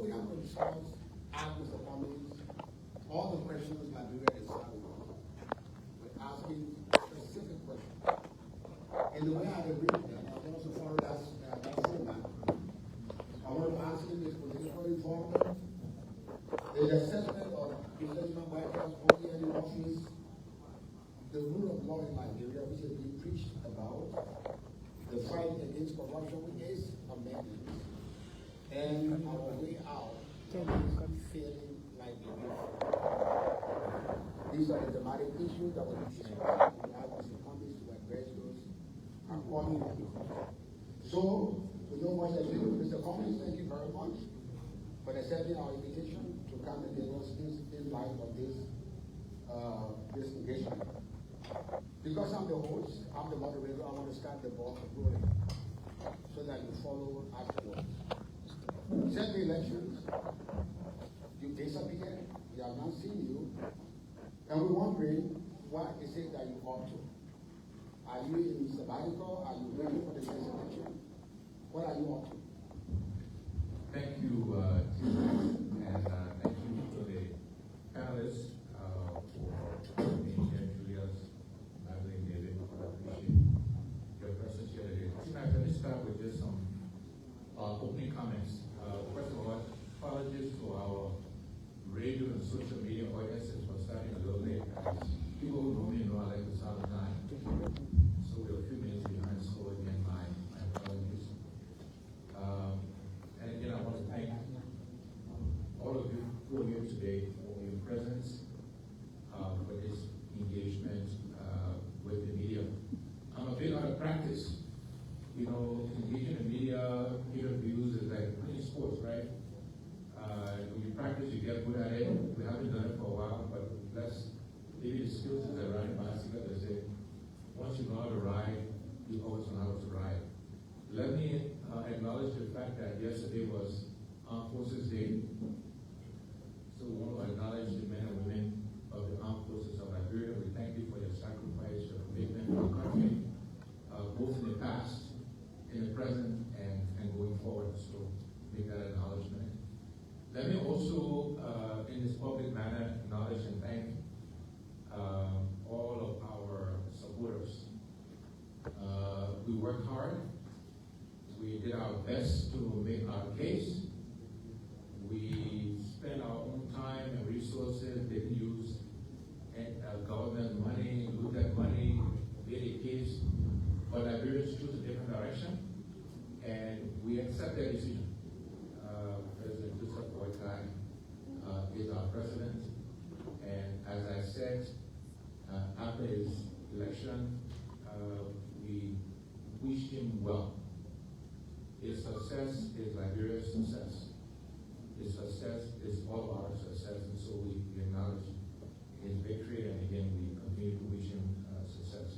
we have to discuss, ask Mr. Cummings, all the questions Liberia is having. We're asking specific questions. And the way I agree with that, I also follow that format. I want to ask him this political involvement, the assessment of presidential workers only in office, the rule of law in Liberia, which is being preached about, the fight against corruption, which is amendment, and our way out of failing Liberia. These are the thematic issues that we discuss. We have Mr. Cummings to address those accordingly. So, with no much ado, Mr. Cummings, thank you very much for accepting our invitation to come and give us in light of this engagement. Because I'm the host, I'm the moderator, I want to start the ball rolling so that you follow afterwards. Set the elections, you disappear, we have not seen you, and we're wondering what is it that you ought to. Are you in sabbatical? Are you ready for the next election? What are you up to? Thank you, Tim, and thank you to the panelists for being here, Julius, Madeline, David. I appreciate your presence here today. Tonight, let me start with just some opening comments. First of all, apologies to our radio and social media audiences for starting a little late. People who know me know I like to start on time. So we're a few minutes behind, so again, my apologies. And again, I want to thank all of you who are here today for your presence, for this engagement with the media. I'm a bit out of practice. You know, engaging the media, interviews is like playing sports, right? When you practice, you get good at it. We haven't done it for a while, but maybe the skills is a riding bicycle. They say, once you know how to ride, you always know how to ride. Let me acknowledge the fact that yesterday was Armed Forces Day. So we want to acknowledge the men and women of the Armed Forces of Liberia. We thank you for your sacrifice, your commitment to our country, both in the past, in the present, and going forward. So make that acknowledgement. Let me also, in this public manner, acknowledge and thank all of our supporters. We worked hard. We did our best to make our case. We spent our own time and resources, didn't use government money, looked at money, made a case, but Liberians chose a different direction, and we accept that decision. President Joseph Boykai is our president, and as I said, after his election, we wish him well. His success is Liberia's success. His success is all of our success, and so we acknowledge his victory, and again, we continue to wish him success.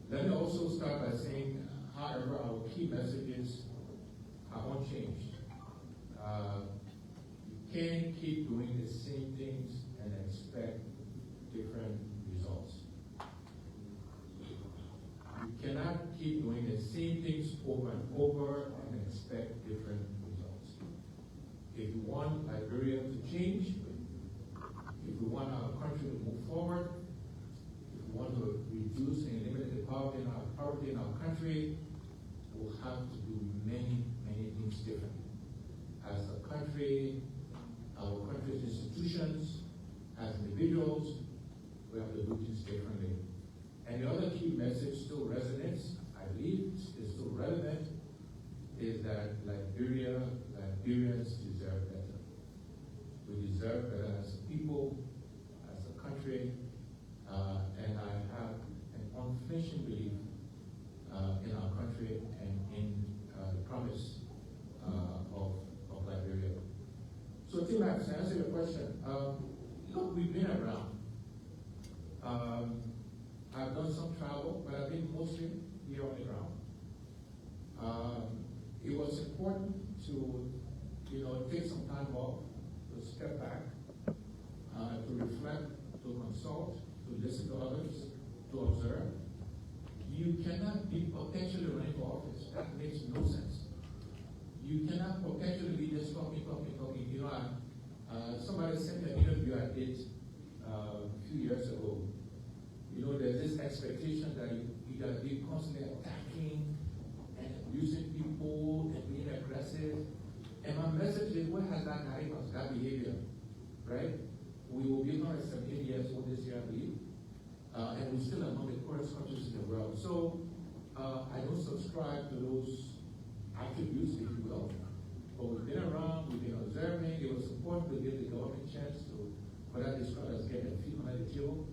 Let me also start by saying, however, our key messages are unchanged. You can't keep doing the same things and expect different results. You cannot keep doing the same things over and over and expect different results. If you want Liberia to change, if we want our country to move forward, if we want to reduce and eliminate the poverty in our country, we'll have to do many, many things differently. As a country, our country's institutions, as individuals, we have to do things differently. And the other key message still resonates, I believe is still relevant, is that Liberians deserve better. We deserve better as a people, as a country, and I have an unflinching belief in our country and in the promise of Liberia. So, Tim, to answer your question, look, we've been around. I've done some travel, but I've been mostly here on the ground. It was important to, take some time off, to step back, to reflect, to consult, to listen to others, to observe. You cannot be perpetually running for office. That makes no sense. You cannot perpetually be just talking. at it a few years ago, you know, there's this expectation that you got to be constantly attacking and abusing people and being aggressive. And my message is, what has that guiding us, that behavior, right? We will be 117 years old this year, I believe, and we're still among the poorest countries in the world. So I don't subscribe to those attributes, if you will. But we've been around, we've been observing. It was important to give the government a chance to, what I describe as getting a feet under the table,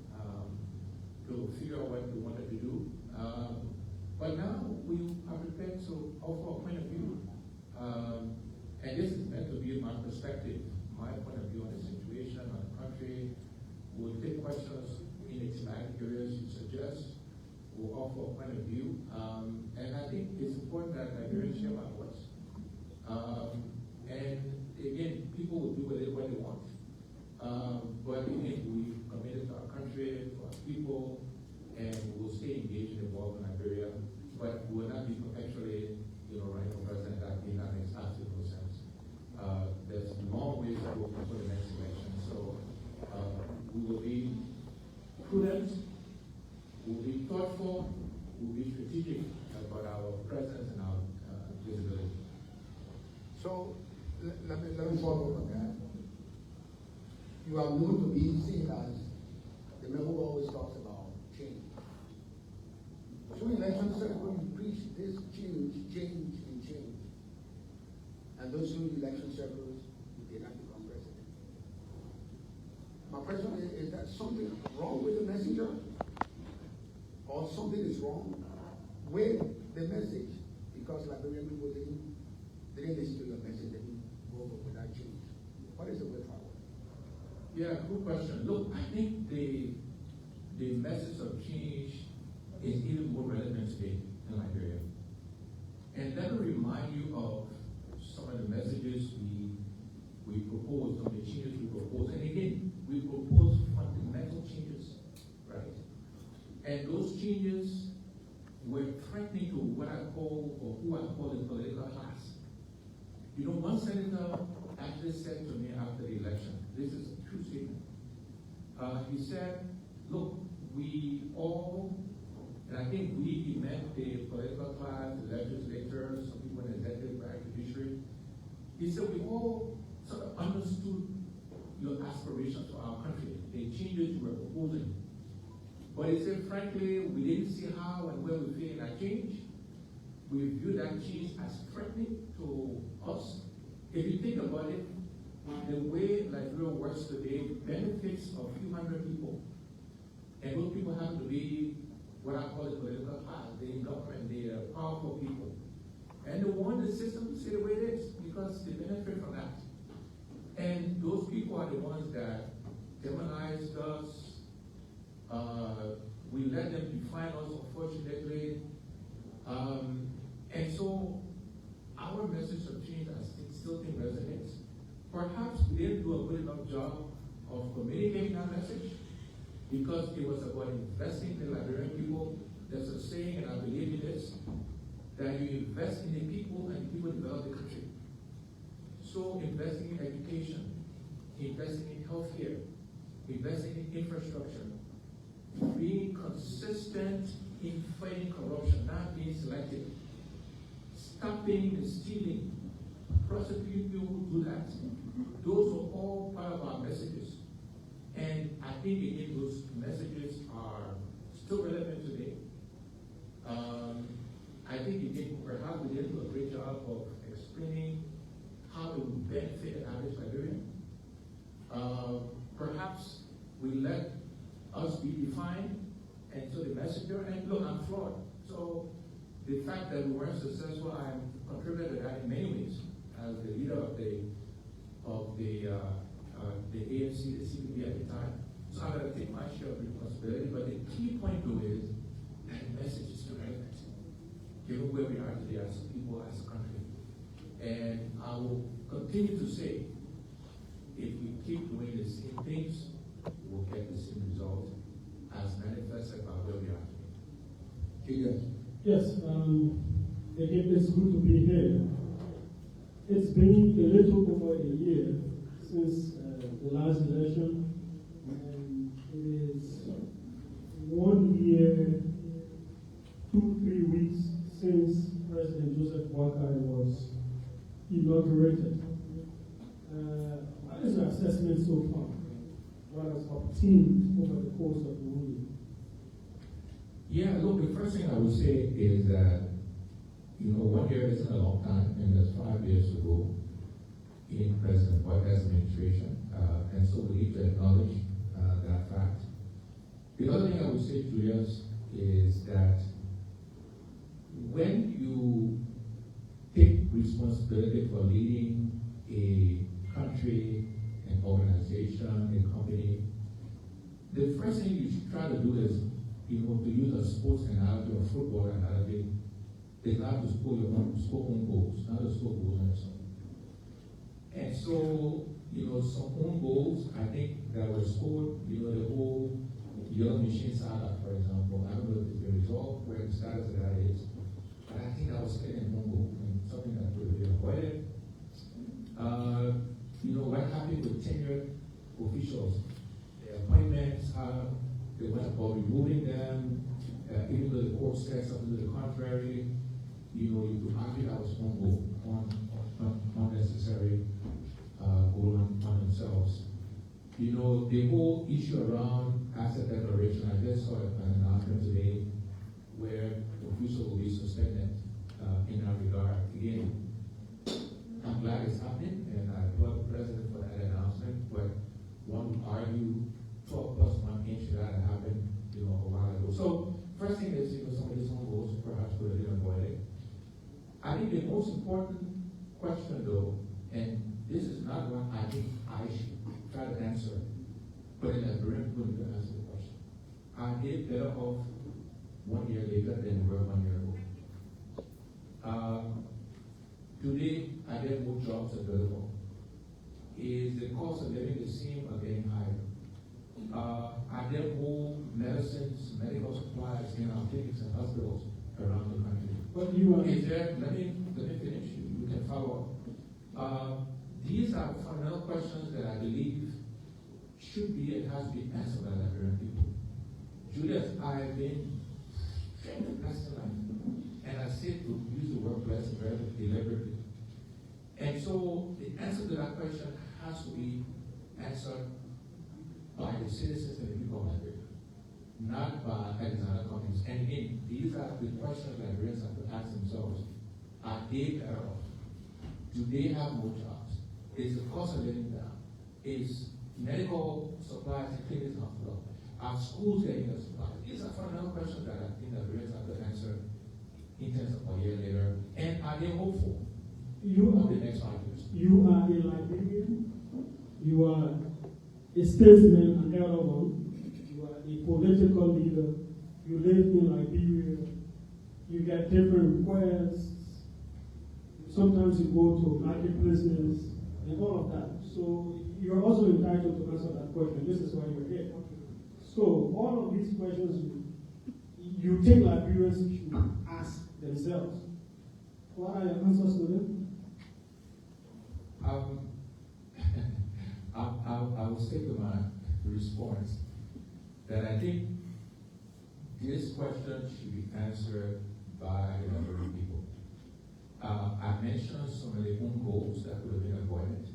to figure out what we wanted to do. But now we are prepared to offer a point of view. And this is meant to be my perspective, my point of view on the situation, on the country. We'll take questions in the thematic areas you suggest. We'll offer a point of view. And I think it's important that Nigerians share my voice. And again, people will do what they want. But again, we've committed to our country, to our people, and we'll stay engaged and involved in Liberia. But we will not be perpetually, running for president. That makes absolutely no sense. There's long ways to go before the next election. So we will be prudent, we'll be thoughtful, we'll be strategic about our presence and our visibility. So let me follow up on that. You are known to be seen as the member who always talks about change. So in election cycle, you preach this change. And those two election circles, you did not become president. My question is that something wrong with the messenger? Or something is wrong with the message? Because Liberian people didn't listen to your message, they didn't go with that change. What is the way forward? Yeah, good question. Look, I think the message of change is even more relevant today in Liberia. And let me remind you of some of the messages we proposed, some of the changes we proposed. And again, we proposed fundamental changes, right? And those changes were threatening to what I call, or who I call the political class. One senator actually said to me after the election, this is a true statement. He said, look, we all, and I think he meant the political class, the legislators, some people in the executive branch, judiciary. He said, we all sort of understood your aspirations for our country, the changes you were proposing. But he said, frankly, we didn't see how and where we fit in that change. We view that change as threatening to us. If you think about it, the way Liberia works today benefits a few hundred people. And those people happen to be what I call the political class. They're in government, they are powerful people. And they want the system to stay the way it is because they benefit from that. And those people are the ones that demonized us. We let them define us, unfortunately. And so our message of change, I still think resonates. Perhaps we didn't do a good enough job of communicating that message because it was about investing in the Liberian people. There's a saying, and I believe in this, that you invest in the people and people develop the country. So investing in education, investing in healthcare, investing in infrastructure, being consistent in fighting corruption, not being selective, stopping the stealing, prosecuting people who do that. Those are all part of our messages. And I think again, those messages are still relevant today. I think again, perhaps we didn't do a great job of explaining how it would benefit the average Liberian. Perhaps we let us be defined, and so the messenger, and look, I'm flawed. So the fact that we weren't successful, I'm contributed to that in many ways as the leader of the ANC, the CPB at the time. So I'm going to take my share of responsibility, but the key point though is that message is still relevant, given where we are today as a people, as a country. And I will continue to say, if we keep doing the same things, we'll get the same result as manifested by where we are today. Yes, again, it's good to be here. It's been a little over a year since the last election, and it is 1 year, 2-3 weeks since President Joseph Boakai was inaugurated. What is your assessment so far? What has obtained over the course of the 1 year? Yeah, look, the first thing I would say is that, 1 year isn't a long time, and there's 5 years to go in President Boakai's administration, and so we need to acknowledge that fact. The other thing I would say, Julius, is that when you take responsibility for leading a country, an organization, a company, the first thing you should try to do is, to use a sports analogy or football analogy, is not to score your own goals, not to score goals on yourself. And so, some own goals, I think, that were scored, the whole Yellow Machine saga, for example, I don't know if it's been resolved, where the status of that is, but I think that was still an own goal, and something that could have been avoided. What happened with tenured officials, their appointments, how they went about removing them, even though the court said something to the contrary, you could argue that was one goal, unnecessary goal on themselves. The whole issue around asset declaration, I just saw an announcement today where officials will be suspended in that regard. Again, I'm glad it's happening, and I applaud the president for that announcement, but one would argue 12 plus 1 inch that had happened, a while ago. So, first thing is, some of these own goals perhaps could have been avoided. I think the most important question, though, and this is not one I think I should try to answer, but in a direct way to answer the question. Are they better off 1 year later than they were 1 year ago? Today, are there more jobs available? Is the cost of living the same or getting higher? Are there more medicines, medical supplies in our clinics and hospitals around the country? What do you want? Is there, let me finish, you can follow up. These are fundamental questions that I believe should be and has been answered by Liberian people. Julius, I have been very blessed in life, and I say to use the word blessed very deliberately. And so the answer to that question has to be answered by the citizens and the people of Liberia, not by Alexander Cummings. And again, these are the questions Liberians have to ask themselves. Are they better off? Do they have more jobs? Is the cost of living down? Is medical supplies and clinics and hospitals? Are schools getting the supplies? These are fundamental questions that I think Liberians have to answer in terms of a year later. And are they hopeful of the next 5 years? You are a Liberian. You are a statesman, an elder one. You are a political leader. You live in Liberia. You get different requests. Sometimes you go to marketplaces and all of that. So you're also entitled to answer that question. This is why you're here. So all of these questions you think Liberians should ask themselves. What are your answers to them? I will stick to my response that I think this question should be answered by the Liberian people. I mentioned some of the own goals that could have been avoided.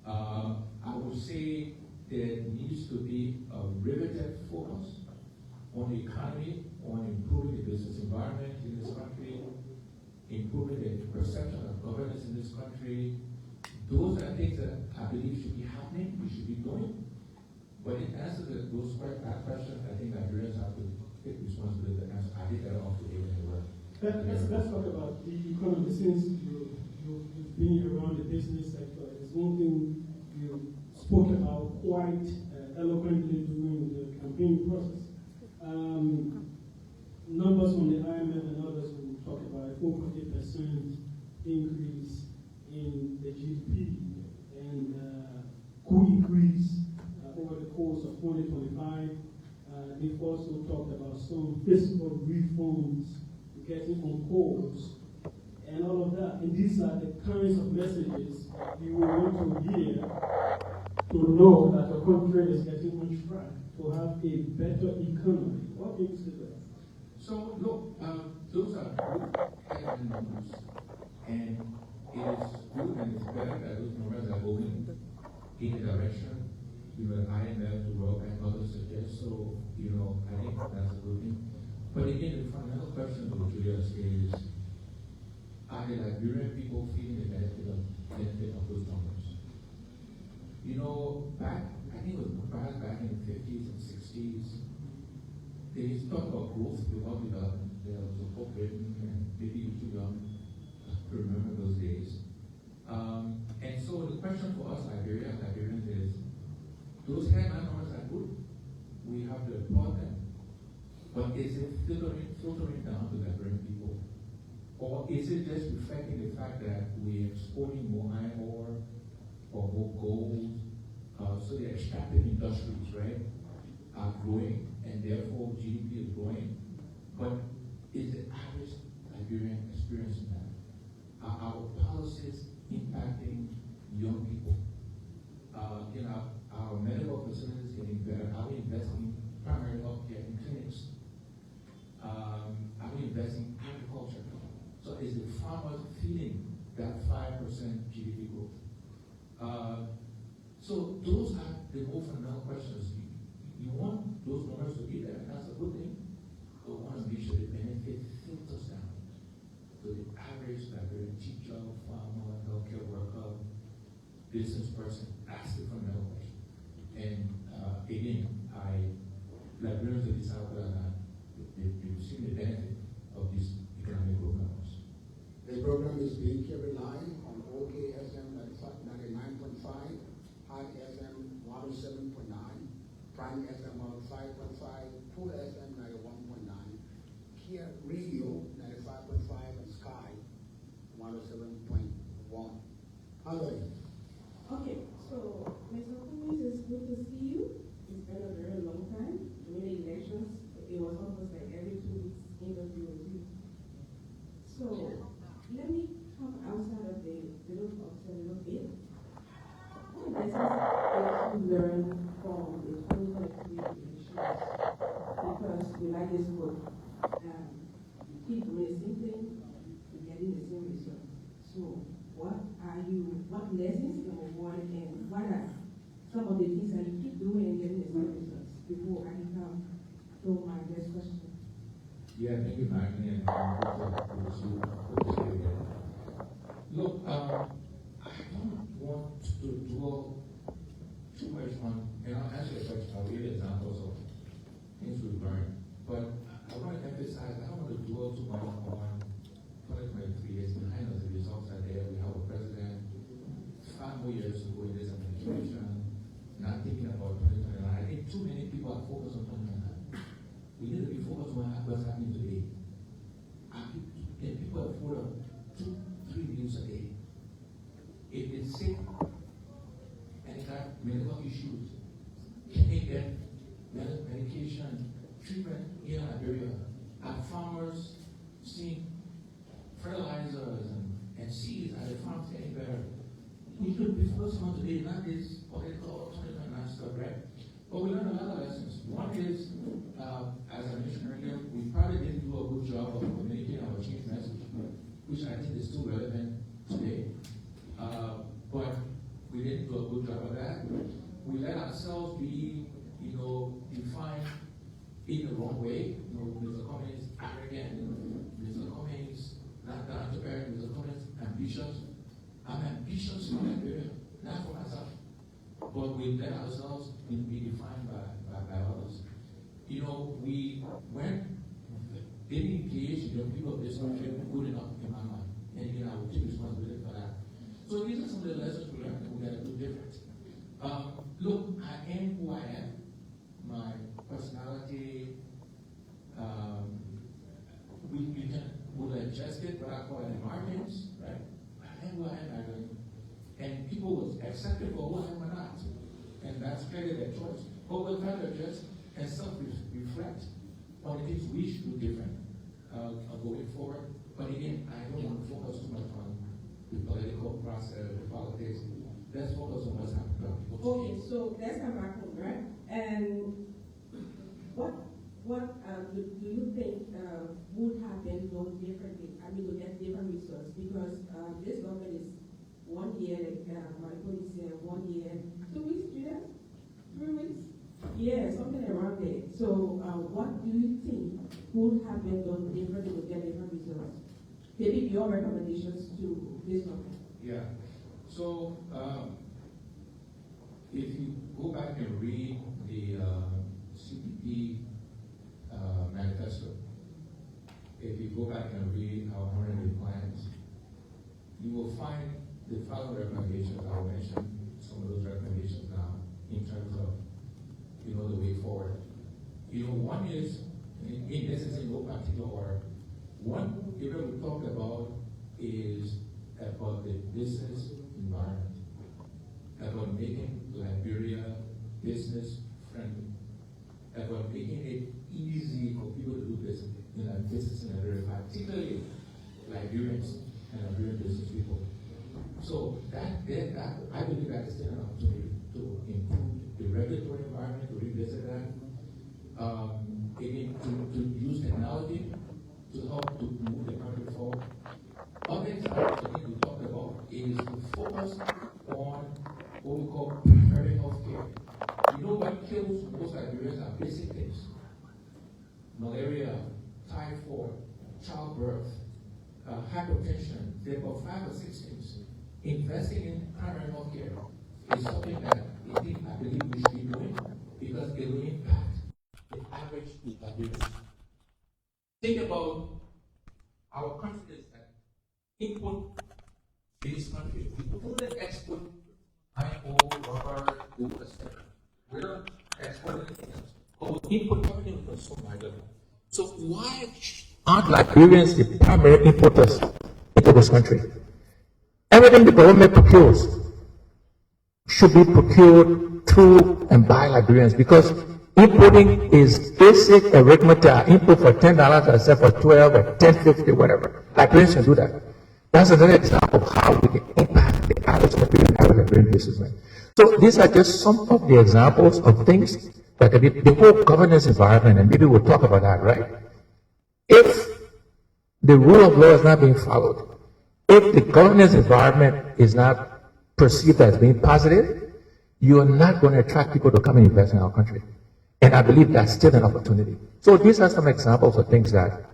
I would say there needs to be a riveted focus on the economy, on improving the business environment in this country, improving the perception of governance in this country. Those are things that I believe should be happening, we should be doing. But in answer to those questions, I think Nigerians have to take responsibility to answer. I think they're off the table in the world. Let's talk about the economy. Since you've been around the business sector, there's one thing you spoke about quite eloquently during the campaign process. Numbers from the IMF and others will talk about a 4.8% increase in the GDP and could increase over the course of 2025. They've also talked about some fiscal reforms, getting on course, and all of that. And these are the kinds of messages you will want to hear to know that your country is getting on track to have a better economy. What can you say to that? So, look, those are good headline numbers, and it is good and it's better that those numbers are going in a direction, IMF, the World Bank, others suggest. So, I think that's a good thing. But again, the fundamental question to Julius is, are the Liberian people feeling the benefit of those numbers? I think it was back in the 50s and 60s, they used to talk about growth without development. There was a book written, and maybe you're too young to remember those days. And so the question for us Liberians is, those headline numbers are good. We have to applaud them. But is it filtering down to Liberian people? Or is it just reflecting the fact that we're exporting more iron ore or more gold? So the extractive industries, right, are growing, and therefore GDP is growing. But is the average Liberian experiencing that? Are our policies impacting young people? Our medical facilities getting better? Are we investing in primary health care in clinics? Are we investing in agriculture? So is the farmers feeling that 5% GDP growth? So those are the more fundamental questions. You want those numbers to be there, that's a good thing. But we want to make sure the benefit filters down to the average Liberian teacher, farmer, healthcare worker, business person. That's the fundamental question. And again, Liberians will decide whether or not they receive the benefit of these economic growth numbers. The program is being carried live on OKSM 99.5, High SM 107.9, Prime SM 105.5, Full SM 91.9, Kia Radio 95.5, and Sky 107.1. Hello. Okay, so Mr. Cummings, it's good to see you. It's been a very long time. During the elections, it was almost like every 2 weeks interview with you. So let me come outside of the little box a little bit. What lessons did you learn from the 2023 elections? Because we like this book. You keep doing the same thing, you're getting the same result. So what lessons you have learned, and what are some of the things that you keep doing and getting the same results? Before I come to my next question. Yeah, thank you, Maggie, and good to see you again. Look, I don't want to dwell too much on, and I'll answer your question, I'll give examples of things we've learned, but I want to emphasize, I don't want to dwell too much on 2023 is behind us, the results are there, we have a president, 5 more years to go in this administration, not thinking about 2029. I think too many people are focused on 2029. We need to be focused on what's happening today. Can people afford 2-3 meals a day? If it's sick and they got medical issues, can they get medication, treatment in Liberia? Are farmers seeing fertilizers and seeds at the farms getting better? We should be focused on today, not this political 2029 stuff, right? But we learned a lot of lessons. One is, as I mentioned earlier, we probably didn't do a good job of communicating our change message, which I think is still relevant today. But we didn't do a good job of that. We let ourselves be, defined in the wrong way. Mr. Cummings is arrogant, Mr. Cummings not down to earth, Mr. Cummings ambitious. I'm ambitious for Liberia, not for myself. But we let ourselves be defined by others. We didn't engage in the people of this country good enough in my mind. And again, I will take responsibility for that. So these are some of the lessons we learned, and we got to do different. Look, I am who I am. My personality, we'll adjust it, but I call it margins, right? I am who I am, and people will accept it for who I am or not. And that's clearly their choice. But we'll try to adjust and self-reflect on the things we should do different going forward. But again, I don't want to focus too much on the political process, the politics. let's focus on what's happening. Okay, so let's come back home, right? And what do you think would have been done differently? I mean, to get different results, because this government is 1 year, like my colleague said, 1 year, 2 weeks, 3 weeks? Yeah, something around there. So what do you think would have been done differently to get different results? Maybe your recommendations to this government. Yeah. So if you go back and read the CPP manifesto, if you go back and read our 100-day plans, you will find the following recommendations. I'll mention some of those recommendations now in terms of, the way forward. One is, this is in no particular order. One area we talked about is about the business environment, about making Liberia business friendly, about making it easy for people to do business in Liberia, particularly Liberians and Liberian business people. So that I believe that is still an opportunity to improve the regulatory environment, to revisit that, again, to use technology to help to move the country forward. Other things I think we talked about is to focus on what we call primary health care. What kills most Liberians are basic things: malaria, typhoid, childbirth, hypertension. There are about 5 or 6 things. Investing in primary health care is something that I believe we should be doing, because it will impact the average Liberian. Think about our country is an input-based country. We only export iron ore, rubber, wood, etc. We don't export anything else. But we import everything we consume regularly. So why aren't Liberians the primary importers into this country? Everything the government procures should be procured through and by Liberians, because importing is basic arithmetic. Import for $10, I sell for 12 or $10.50, whatever. Liberians can do that. That's another example of how we can impact the average Liberian businessman. So these are just some of the examples of things that can be the whole governance environment, and maybe we'll talk about that, right? If the rule of law is not being followed, if the governance environment is not perceived as being positive, you are not going to attract people to come and invest in our country. And I believe that's still an opportunity. So these are some examples of things that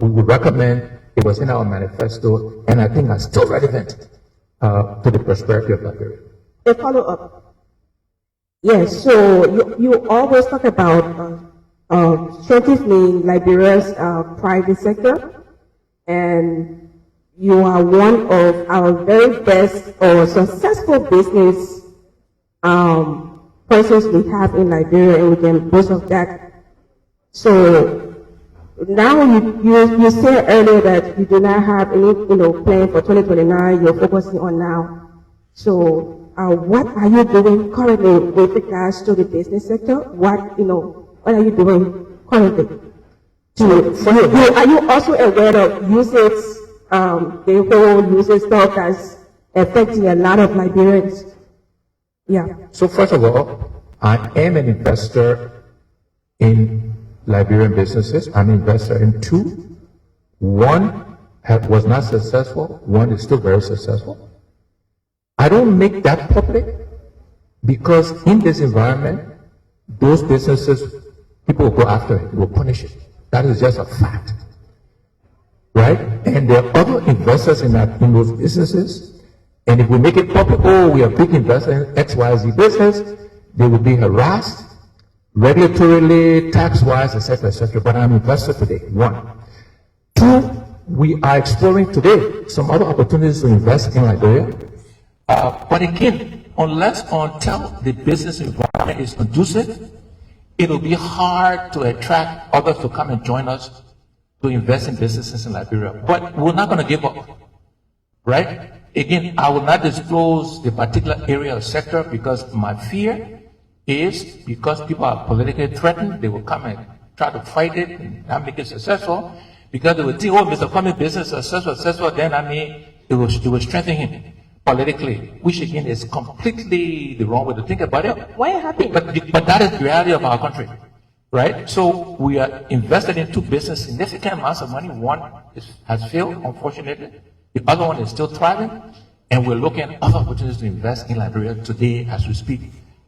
we would recommend. It was in our manifesto, and I think are still relevant to the prosperity of Liberia. A follow-up. Yes, so you always talk about strengthening Liberia's private sector, and you are one of our very best or successful business persons we have in Liberia, and we can boast of that. So now you said earlier that you do not have any plan for 2029. You're focusing on now. So what are you doing currently with regards to the business sector? What are you doing currently? Are you also aware of usage? The whole user stuff that's affecting a lot of Liberians. Yeah. So first of all, I am an investor in Liberian businesses. I'm an investor in 2. One was not successful. One is still very successful. I don't make that public because in this environment, those businesses, people will go after it. They will punish it. That is just a fact. Right? And there are other investors in those businesses. And if we make it public, we are big investors in XYZ business, they will be harassed regulatorily, tax-wise, etc., etc. But I'm an investor today, 1. 2, we are exploring today some other opportunities to invest in Liberia. But again, until the business environment is conducive, it'll be hard to attract others to come and join us to invest in businesses in Liberia. But we're not going to give up, right? Again, I will not disclose the particular area or sector because my fear is because people are politically threatened, they will come and try to fight it and not make it successful because they will think, Mr. Cummings' business is successful, then it will strengthen him. politically, which again is completely the wrong way to think about it. Why happy? But that is the reality of our country, right? So we are invested into business significant amounts of money. One has failed, unfortunately. The other one is still thriving. And we're looking at other opportunities to invest in Liberia today as we speak.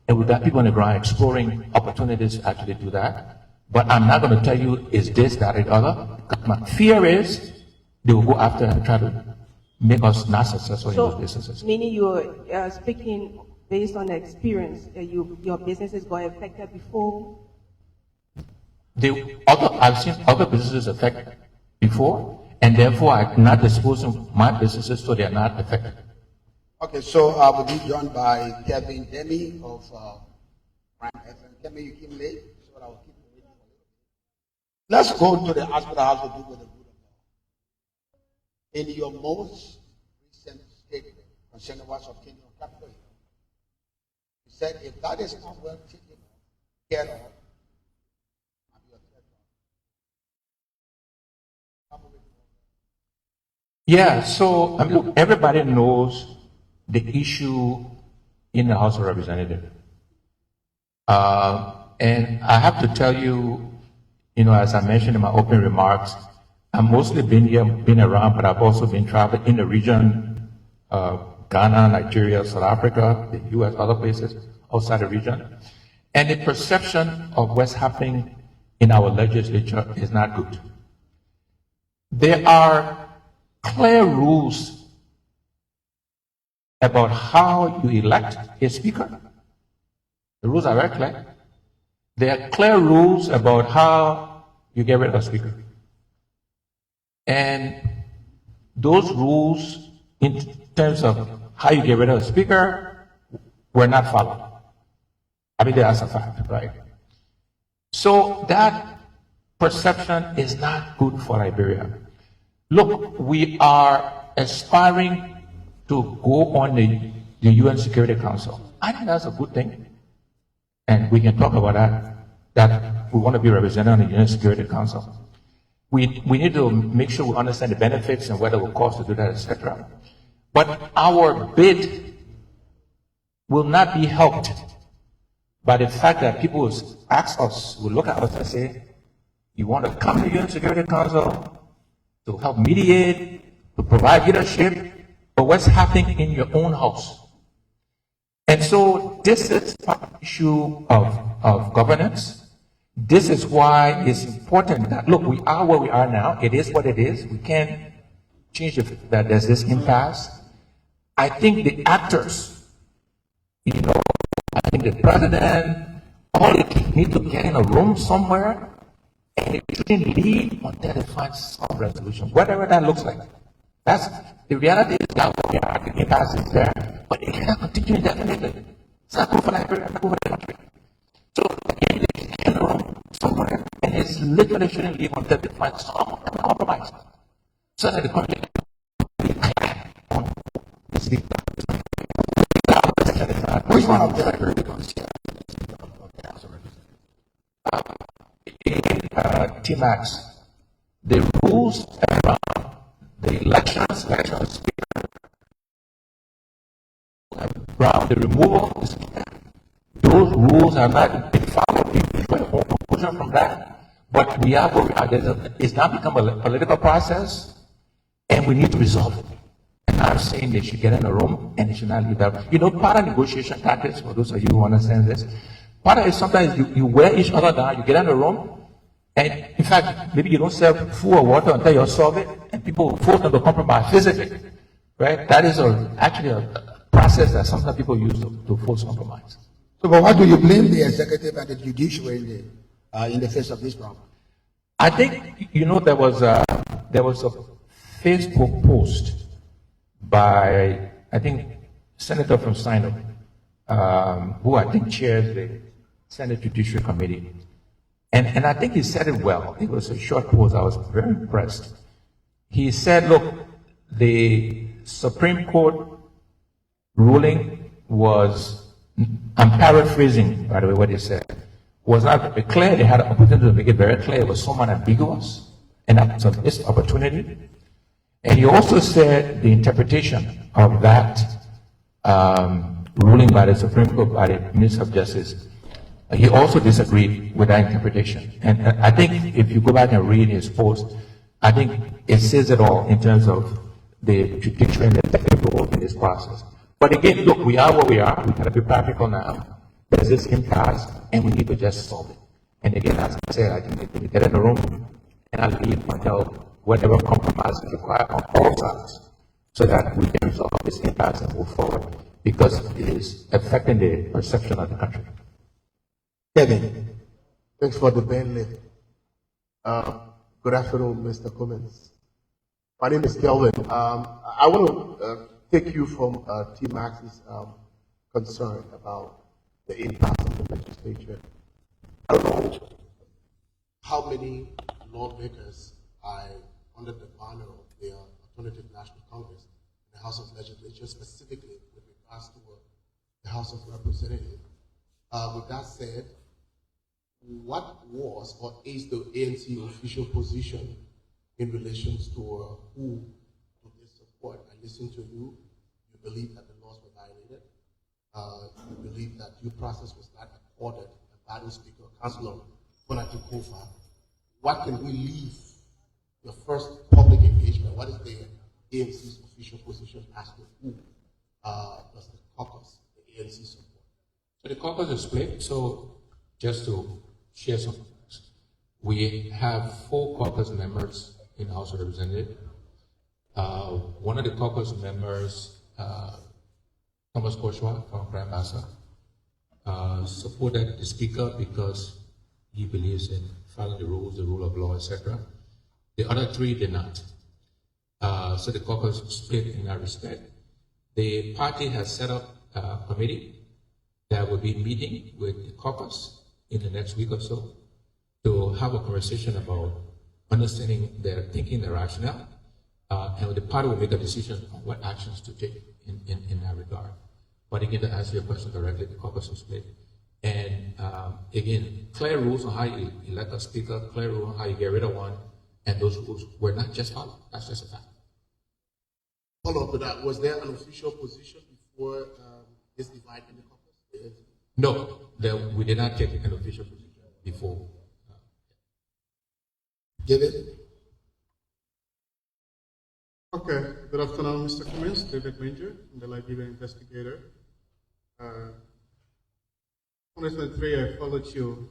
And we've got people on the ground exploring opportunities to actually do that. But I'm not going to tell you, is this, that, or the other. My fear is they will go after and try to make us not successful in those businesses. Meaning you're speaking based on experience, your businesses got affected before? I've seen other businesses affected before, and therefore I'm not disposing my businesses so they're not affected. Okay, so we'll be joined by Kevin Demi of Prime FM. Kevin, you came late, so I will keep you waiting for a little bit. Let's go to the aspect that has to do with the good of God. In your most recent statement concerning what's obtained on Capitol Hill, you said if that is not well taken care of, I'll be upset. Yeah, so I mean, look, everybody knows the issue in the House of Representatives. And I have to tell you, as I mentioned in my opening remarks, I've mostly been around, but I've also been traveling in the region, Ghana, Nigeria, South Africa, the US, other places outside the region. And the perception of what's happening in our legislature is not good. There are clear rules about how you elect a speaker. The rules are very clear. There are clear rules about how you get rid of a speaker. And those rules, in terms of how you get rid of a speaker, were not followed. I mean, that's a fact, right? So that perception is not good for Liberia. Look, we are aspiring to go on the UN Security Council. I think that's a good thing. And we can talk about that we want to be represented on the UN Security Council. We need to make sure we understand the benefits and what it will cost to do that, etc. But our bid will not be helped by the fact that people will ask us, will look at us and say, you want to come to the UN Security Council to help mediate, to provide leadership, but what's happening in your own house? And so this is an issue of governance. This is why it's important that, look, we are where we are now. It is what it is. We can't change that there's this impasse. I think the actors, I think the president, all need to get in a room somewhere and they shouldn't lead until they find some resolution, whatever that looks like. That's the reality is that we are, the impasse is there, but it cannot continue indefinitely. It's not good for Liberia, it's not good for the country. So again, they should get in a room somewhere, and it's literally shouldn't leave until they find some compromise, so that the country can be clear on this deep. Which one of them? In T-Max, the rules around the elections, around the removal of the speaker, those rules are not being followed. People conclusion from that. But we are where we are. It's now become a political process, and we need to resolve it. And I'm saying they should get in a room and they should not leave that. Part of negotiation tactics, for those of you who understand this, part of it sometimes you wear each other down, you get in a room, and in fact, maybe you don't serve food or water until you solve it, and people force them to compromise physically, right? That is actually a process that sometimes people use to force compromise. So, but what do you blame the executive and the judiciary in the face of this problem? I think there was a Facebook post by I think Senator from Sino, who I think chairs the Senate Judiciary Committee. And I think he said it well. It was a short post. I was very impressed. He said, look, the Supreme Court ruling was, I'm paraphrasing, by the way, what he said, was not clear. They had an opportunity to make it very clear. It was somewhat ambiguous, and that was a missed opportunity. And he also said the interpretation of that ruling by the Supreme Court, by the Minister of Justice, he also disagreed with that interpretation. And I think if you go back and read his post, I think it says it all in terms of the judiciary and the executive role in this process. But again, look, we are where we are. We gotta be practical now. There's this impasse, and we need to just solve it. And again, as I said, I think we need to get in the room and I'll leave until whatever compromise is required on all sides, so that we can resolve this impasse and move forward, because it is affecting the perception of the country. Kevin, thanks for the bandwidth. Good afternoon, Mr. Cummings. My name is Kelvin. I want to take you from T. Max's concern about the impact of the legislature. I don't know how many lawmakers are under the banner of the Alternative National Congress in the House of Legislature, specifically with regards to the House of Representatives. With that said, what was or is the ANC official position in relation to who do they support? I listened to you. You believe that the laws were violated. You believe that due process was not accorded. And Madam Speaker, Councillor Bonatu Kofa, what can we leave your first public engagement? What is the ANC's official position as to who does the caucus, the ANC support? So the caucus is split. So just to share some facts, we have 4 caucus members in the House of Representatives. One of the caucus members, Thomas Koshwa from Prime Bassa, supported the Speaker because he believes in following the rules, the rule of law, etc. The other 3 did not. So the caucus split in that respect. The party has set up a committee that will be meeting with the caucus in the next week or so to have a conversation about understanding their thinking, their rationale, and the party will make a decision on what actions to take in that regard. But again, to answer your question directly, the caucus was split. And again, clear rules on how you elect a speaker, clear rules on how you get rid of one, and those rules were not just followed. That's just a fact. Follow up to that, was there an official position before this divide in the caucus? No, we did not take an official position before. David? Okay, good afternoon, Mr. Cummings, David Ranger, I'm the Liberia investigator. 2023, I followed you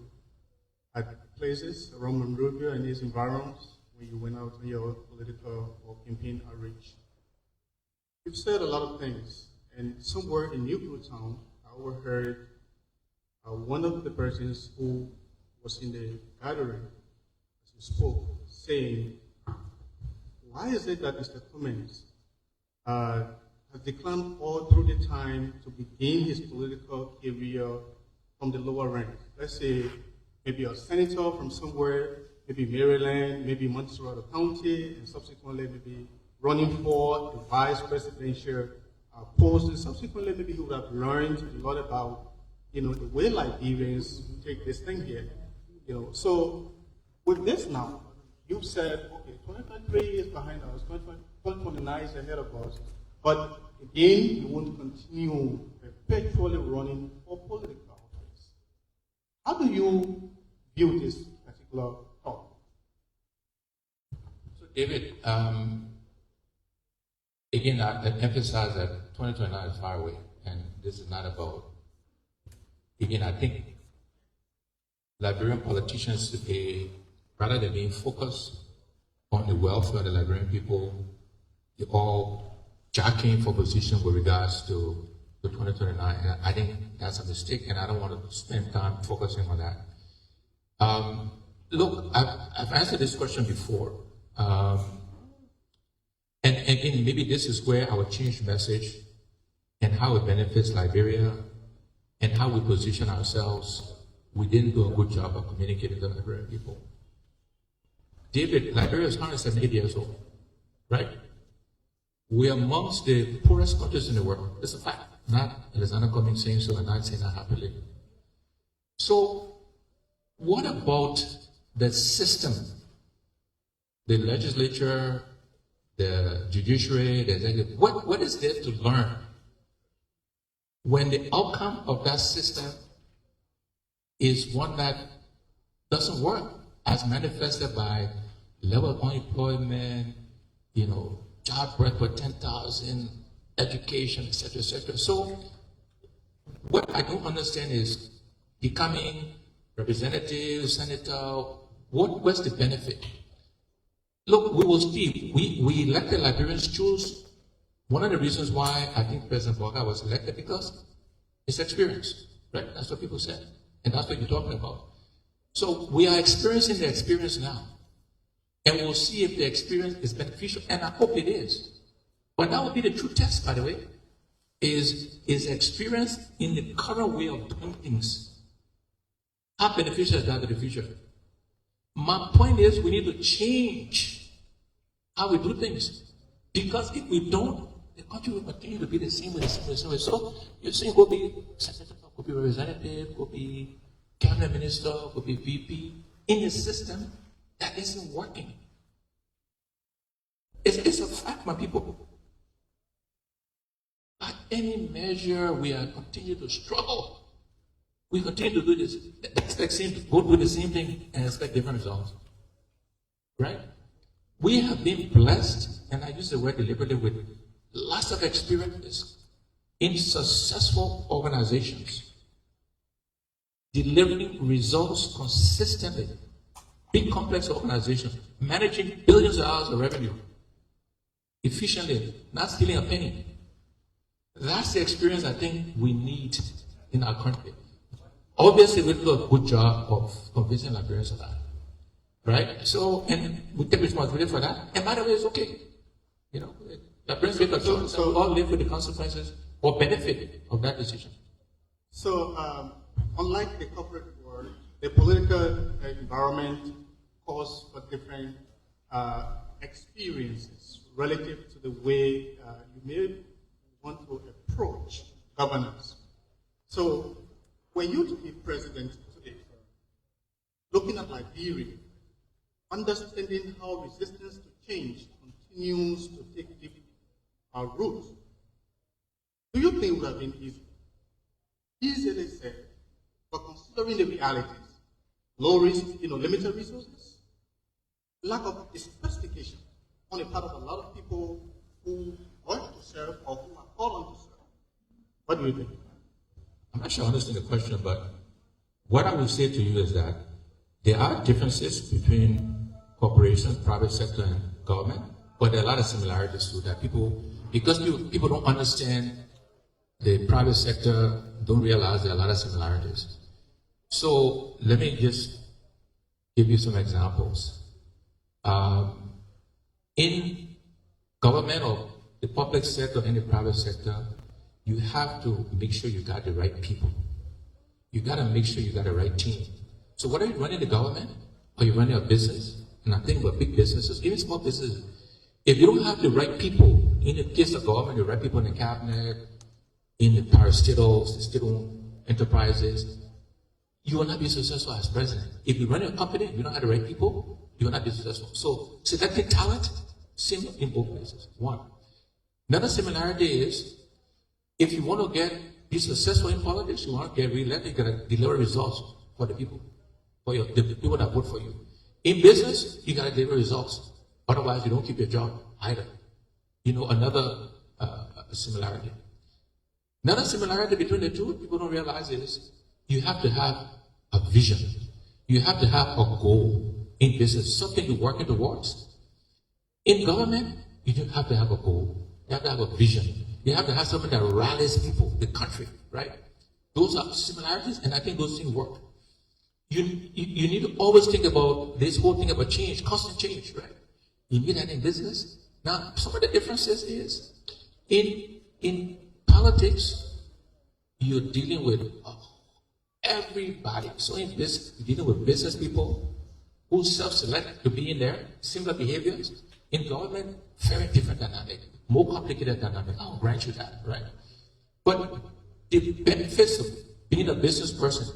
at places around Monrovia and its environs when you went out on your political or campaign outreach. You've said a lot of things, and somewhere in New Blue Town, I overheard one of the persons who was in the gathering as you spoke saying, why is it that Mr. Cummings has declined all through the time to begin his political career from the lower rank? Let's say maybe a senator from somewhere, maybe Maryland, maybe Monrovia County, and subsequently maybe running for the vice presidential post, and subsequently maybe he would have learned a lot about, the way Liberians take this thing here. So with this now, you've said, okay, 2023 is behind us, 2029 is ahead of us, but again, you won't continue perpetually running for political office. How do you view this particular thought? So David, again, I emphasize that 2029 is far away, and this is not about, again, I think Liberian politicians today, rather than being focused on the welfare of the Liberian people, they're all jockeying for position with regards to 2029. And I think that's a mistake, and I don't want to spend time focusing on that. Look, I've answered this question before. And again, maybe this is where our change message and how it benefits Liberia and how we position ourselves, we didn't do a good job of communicating to the Liberian people. David, Liberia is 170 years old, right? We are amongst the poorest countries in the world. It's a fact. Not Alexander Cummings saying so and not saying that happily. So, what about the system? The legislature, the judiciary, the executive, what is there to learn when the outcome of that system is one that doesn't work, as manifested by level of unemployment, job breath for 10,000, education, etc., etc. So, what I don't understand is becoming representative, senator. What's the benefit? Look, we will see. We elected Liberians choose. One of the reasons why I think President Boga was elected because it's experience, right? That's what people said, and that's what you're talking about. So we are experiencing the experience now, and we'll see if the experience is beneficial, and I hope it is. But that will be the true test, by the way, is experience in the current way of doing things. How beneficial is that to the future? My point is we need to change how we do things. Because if we don't, the country will continue to be the same way. So you're saying go be senator, go be representative, go be cabinet minister, go be VP in a system that isn't working. It's a fact, my people. By any measure, we are continuing to struggle. We continue to do this. Go do the same thing and expect different results. Right? We have been blessed, and I use the word deliberately, with lots of experiences in successful organizations, delivering results consistently. Big complex organizations, managing billions of dollars of revenue efficiently, not stealing a penny. That's the experience I think we need in our country. Obviously, we do a good job of convincing Liberians of that. Right? So, and we take responsibility for that. And by the way, it's okay. Liberians make a choice. So we all live with the consequences or benefit of that decision. So, unlike the corporate world, the political environment calls for different experiences relative to the way you may want to approach governance. So, were you to be president today, looking at Liberia, understanding how resistance to change continues to take deep roots, do you think it would have been easy? Easily said, but considering the realities, low risk, limited resources, lack of sophistication on the part of a lot of people who want to serve or who are called on to serve. What do you think? I'm not sure I understand the question, but what I will say to you is that there are differences between corporations, private sector, and government, but there are a lot of similarities too. That because people don't understand the private sector, don't realize there are a lot of similarities. So let me just give you some examples. In government or the public sector and the private sector, you have to make sure you got the right people. You got to make sure you got the right team. So whether you're running the government or you're running a business, and I'm thinking about big businesses, even small businesses, if you don't have the right people, in the case of government, the right people in the cabinet, in the parastatals, the state-owned enterprises, you will not be successful as president. If you run a company, you don't have the right people, you will not be successful. So selecting talent, same in both places. One. Another similarity is, if you want to be successful in politics, you want to get re-elected, you got to deliver results for the people, for the people that vote for you. In business, you got to deliver results. Otherwise, you don't keep your job either. Another similarity. Another similarity between the two, people don't realize is you have to have a vision. You have to have a goal in business, something you're working towards. In government, you don't have to have a goal. You have to have a vision. You have to have something that rallies people, the country, right? Those are similarities, and I think those things work. You need to always think about this whole thing about change, constant change, right? You need that in business. Now, some of the differences is in politics, you're dealing with everybody. So in business, you're dealing with business people who self-select to be in there, similar behaviors. In government, very different dynamic, more complicated dynamic. I'll grant you that, right? But the benefits of being a business person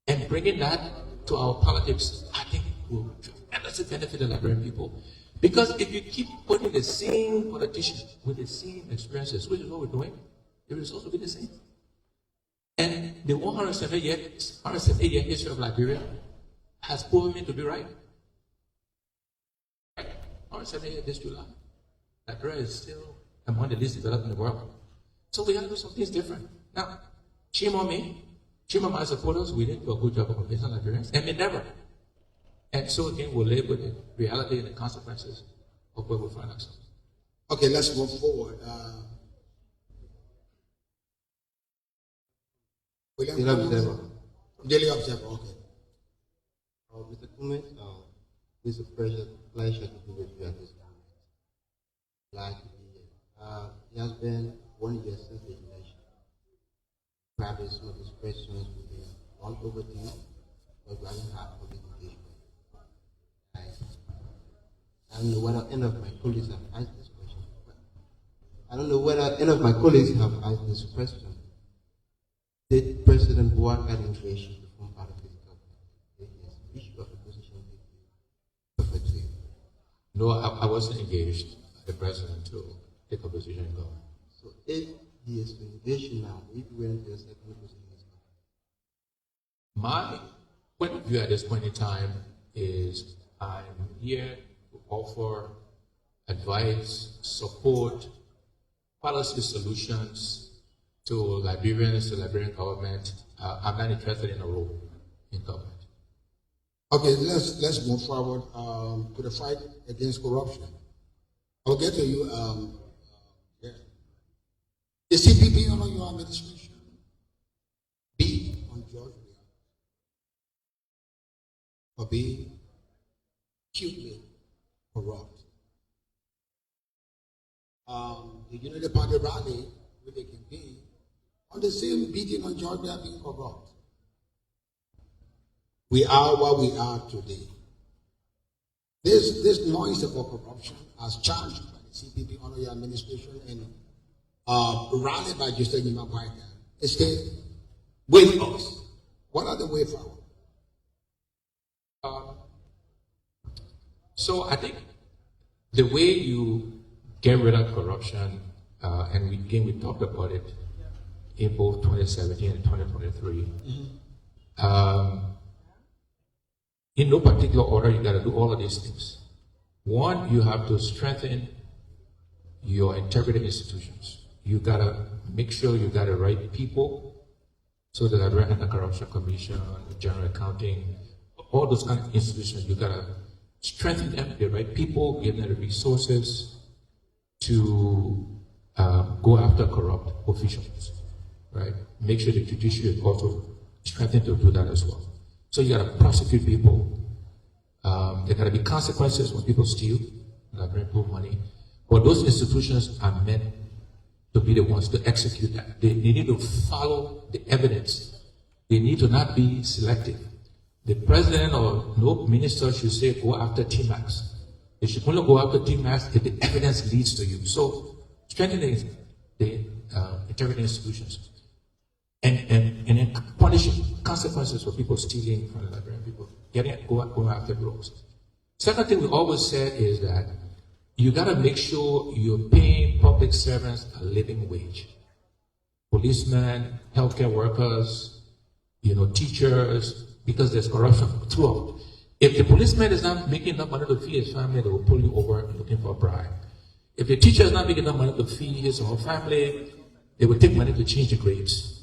and bringing that to our politics, I think will tremendously benefit the Liberian people. Because if you keep putting the same politicians with the same experiences, which is what we're doing, the results will be the same. And the 178-year history of Liberia has proven me to be right. 178 years this July, Liberia is still among the least developed in the world. So we have to do some things different. Now, shame on me, shame on my supporters, we didn't do a good job of convincing Liberians, and we never. And so again, we'll live with the reality and the consequences of where we find ourselves. Okay, let's move forward. Daily Observer. Daily Observer, okay. Mr. Cummings, it's a pleasure to be with you at this moment. Glad to be here. It has been 1 year since the election. Probably some of these questions will be long overdue, but we haven't had public engagement. I don't know whether any of my colleagues have asked this question. I don't know whether any of my colleagues have asked this question. Did President Buhari engage to form part of his government? Yes. Which of the position did you prefer to you? No, I wasn't engaged by the president to take a position in government. So if he is to engage now, if you went to a second position in his government? My point of view at this point in time is I'm here to offer advice, support, policy solutions to Liberians, to the Liberian government. I'm not interested in a role in government. Okay, let's move forward to the fight against corruption. I'll get to you. Yeah. The CPP under your administration be on Georgia for being acutely corrupt. The Unity Party rally with the campaign on the same beating on Georgia being corrupt. We are what we are today. This noise about corruption as charged by the CPP under your administration and rallied by Justin Nimakwaka is stay with us. What are the way forward? So I think the way you get rid of corruption, and we talked about it in both 2017 and 2023. In no particular order, you got to do all of these things. One, you have to strengthen your integrity institutions. You got to make sure you got the right people, so that the Anti-Corruption Commission, General Accounting, all those kind of institutions, you got to strengthen them, the right people, give them the resources to go after corrupt officials, right? Make sure the judiciary is also strengthened to do that as well. So you got to prosecute people. There got to be consequences when people steal, like people money. But those institutions are meant to be the ones to execute that. They need to follow the evidence. They need to not be selective. The president or no minister should say go after T-Max. They should only go after T-Max if the evidence leads to you. So strengthening the integrity institutions. And then punishing consequences for people stealing from the Liberian people, going after those. Second thing we always said is that you got to make sure you're paying public servants a living wage. Policemen, healthcare workers, teachers, because there's corruption throughout. If the policeman is not making enough money to feed his family, they will pull you over looking for a bribe. If the teacher is not making enough money to feed his or her family, they will take money to change the grades.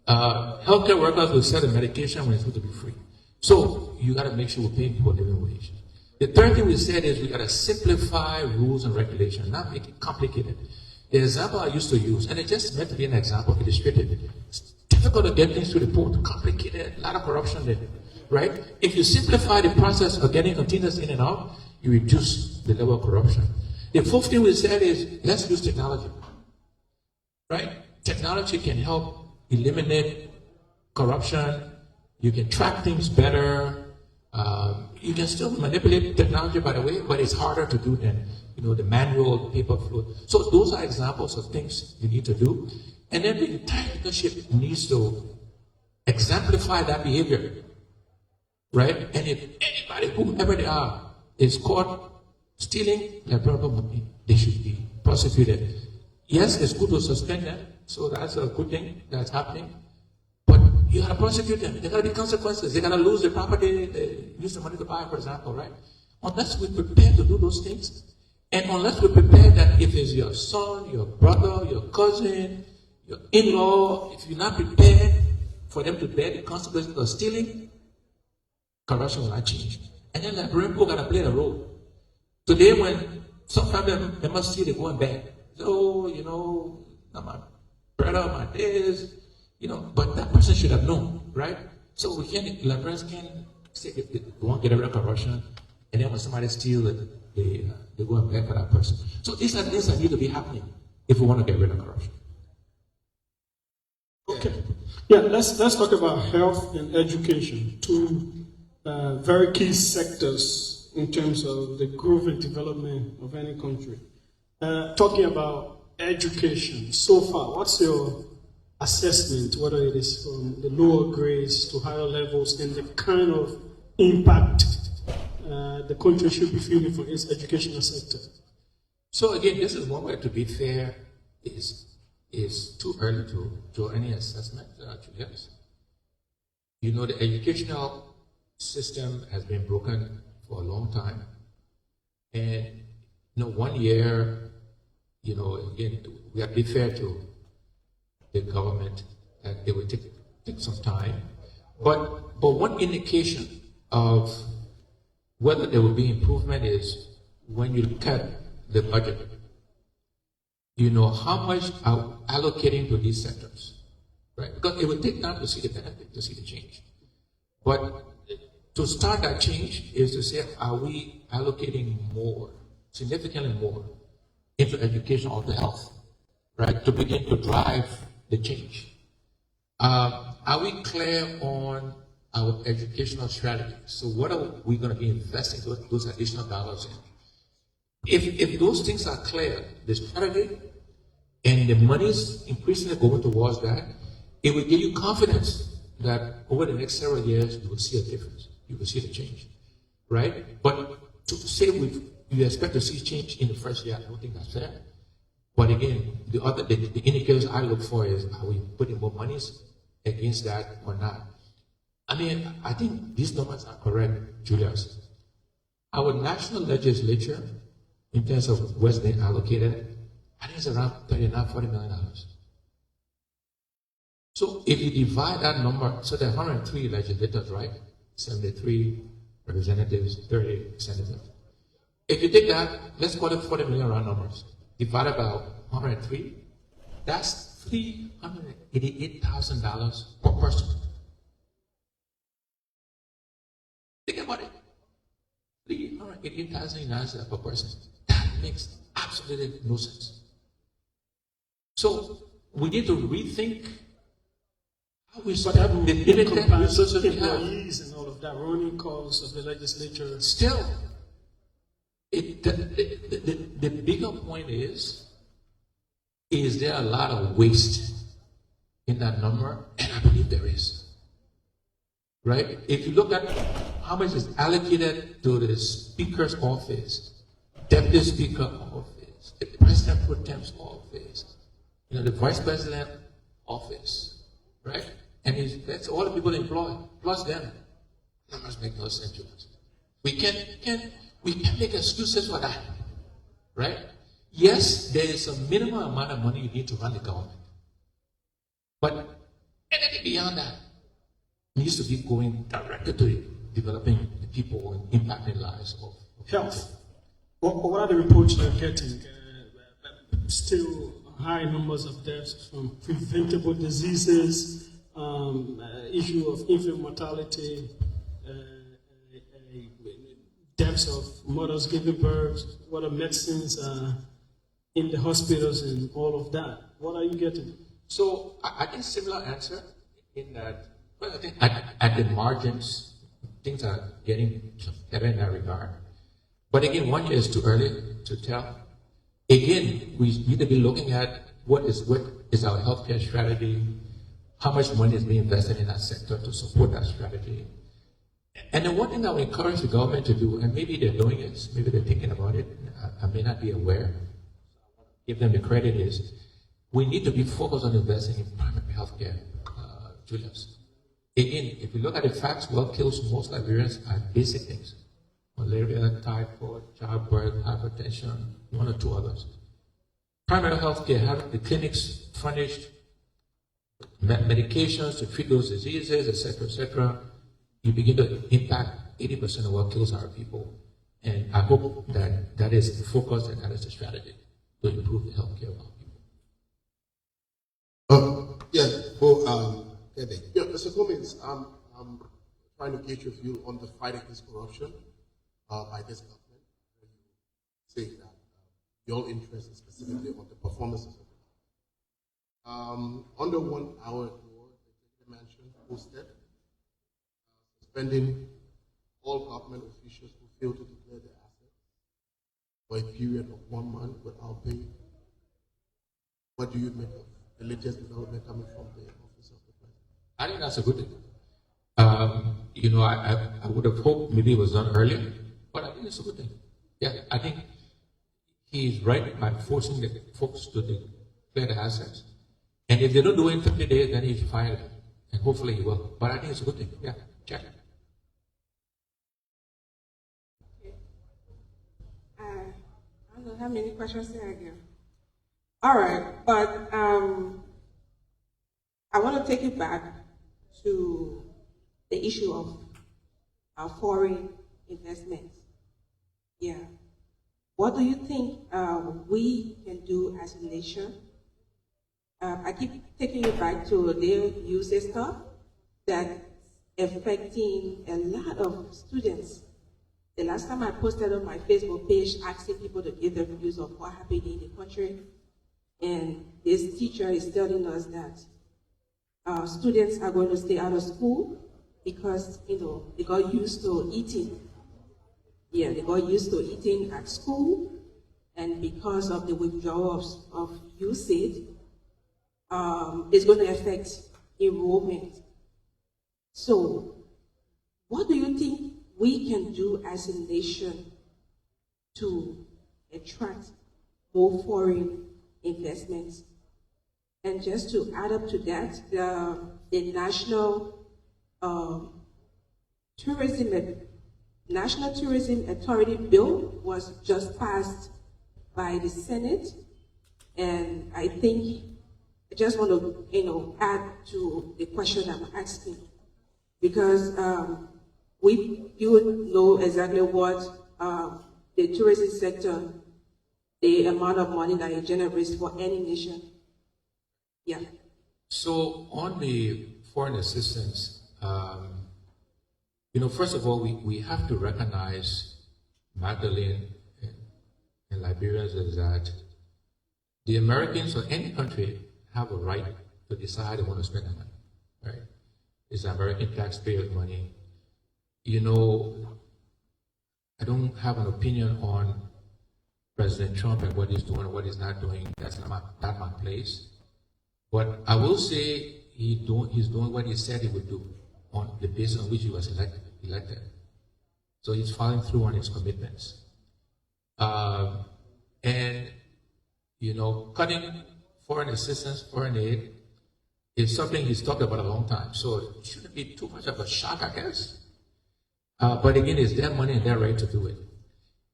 Healthcare workers will sell the medication when it's going to be free. So you got to make sure we're paying people living wage. The third thing we said is we got to simplify rules and regulations, not make it complicated. The example I used to use, and it just meant to be an example, illustrative. It's difficult to get things to the port, complicated, a lot of corruption there, right? If you simplify the process of getting containers in and out, you reduce the level of corruption. The fourth thing we said is let's use technology, right? Technology can help eliminate corruption. You can track things better. You can still manipulate technology, by the way, but it's harder to do than the manual paper flow. So those are examples of things you need to do. And then the entire leadership needs to exemplify that behavior, right? And if anybody, whoever they are, is caught stealing their proper money, they should be prosecuted. Yes, it's good to suspend them, So that's a good thing that's happening. But you gotta prosecute them. There gotta be consequences. They're gonna lose their property. They use the money to buy, for example, right? Unless we're prepared to do those things, and unless we're prepared that if it's your son, your brother, your cousin, your in-law, if you're not prepared for them to bear the consequences of stealing, corruption will not change. And then Liberian people gotta play a role. Today, when some family members steal, they go and beg. So, my brother, my this, but that person should have known, right? So Liberians can't say they won't get rid of corruption, and then when somebody steals it, they go and beg for that person. So these are things that need to be happening if we want to get rid of corruption. Okay. Yeah, let's talk about health and education, two very key sectors in terms of the growth and development of any country. Talking about education, so far, what's your assessment, whether it is from the lower grades to higher levels, and the kind of impact the country should be feeling for its educational sector? So again, this is one way to be fair, is too early to draw any assessment, Julius. The educational system has been broken for a long time. And 1 year, again, we have to be fair to the government that it will take some time. But one indication of whether there will be improvement is when you look at the budget. How much are allocating to these sectors, right? Because it will take time to see the benefit, to see the change. But to start that change is to say, are we allocating more, significantly more, into education or the health, right? To begin to drive the change. Are we clear on our educational strategy? So what are we going to be investing those additional dollars in? If those things are clear, the strategy and the money is increasingly going towards that, it will give you confidence that over the next several years you will see a difference. You will see the change, right? But to say you expect to see change in the first year, I don't think that's fair. But again, the indicators I look for is, are we putting more monies against that or not? I think these numbers are correct, Julius. Our national legislature, in terms of what's being allocated, I think it's around $39-40 million. So if you divide that number, so there are 103 legislators, right? 73 representatives, 30 senators. If you take that, let's call it 40 million round numbers, divided by 103, that's $388,000 per person. Think about it. $388,000 per person. That makes absolutely no sense. So we need to rethink how we start the limited resources we have. Employees and all of that, running costs of the legislature. Still, the bigger point is there a lot of waste in that number? And I believe there is. Right? If you look at how much is allocated to the Speaker's office, Deputy Speaker office, the President Pro Tem's office, the Vice President office, right? And that's all the people employed, plus them. Numbers make no sense to us. We can't make excuses for that, right? Yes, there is a minimum amount of money you need to run the government. But anything beyond that needs to be going directly to developing the people and impacting lives of health. What are the reports you're getting? Still high numbers of deaths from preventable diseases, issue of infant mortality, deaths of mothers giving birth, what are medicines in the hospitals and all of that. What are you getting? So I think similar answer in that, well, I think at the margins, things are getting better in that regard. But again, 1 year is too early to tell. Again, we need to be looking at what is our healthcare strategy, how much money is being invested in that sector to support that strategy. And the one thing I would encourage the government to do, and maybe they're doing it, maybe they're thinking about it, I may not be aware, give them the credit, is we need to be focused on investing in primary health care, Julius. Again, if you look at the facts, what kills most Liberians are basic things. Malaria, typhoid, childbirth, hypertension, one or two others. Primary health care, have the clinics furnished, medications to treat those diseases, etc., you begin to impact 80% of what kills our people. And I hope that that is the focus and that is the strategy to improve the health care of our people. Yes, for Kevin. Yeah, Mr. Cummings, I'm trying to get your view on the fight against corruption by this government. You say that your interest is specifically on the performances of it. Under 1 hour ago, the executive mansion posted suspending all government officials who fail to declare their assets for a period of 1 month without pay. What do you make of the latest development coming from the office of the president? I think that's a good thing. I would have hoped maybe it was done earlier, but I think it's a good thing. Yeah, I think he's right by forcing the folks to declare the assets. And if they don't do it in 50 days, then he should fire them. And hopefully he will. But I think it's a good thing. Yeah, check. I don't know how many questions there again. All right, but I want to take it back to the issue of our foreign investments. Yeah. What do you think we can do as a nation? I keep taking you back to the user stuff that's affecting a lot of students. The last time I posted on my Facebook page asking people to give their views of what happened in the country, and this teacher is telling us that students are going to stay out of school because, they got used to eating. Yeah, they got used to eating at school, and because of the withdrawal of usage, it's going to affect enrollment. So, what do you think we can do as a nation to attract more foreign investments? And just to add up to that, the National Tourism Authority bill was just passed by the Senate, and I think I just want to add to the question I'm asking, because you know exactly what the tourism sector, the amount of money that it generates for any nation. Yeah. So on the foreign assistance, first of all, we have to recognize Magdalene and Liberians is that the Americans or any country have a right to decide how they want to spend their money, right? It's American taxpayers' money. I don't have an opinion on President Trump and what he's doing and what he's not doing. That's not my place. But I will say he's doing what he said he would do on the basis on which he was elected. So he's following through on his commitments. Cutting foreign assistance, foreign aid, is something he's talked about a long time. So it shouldn't be too much of a shock, I guess. But again, it's their money and their right to do it.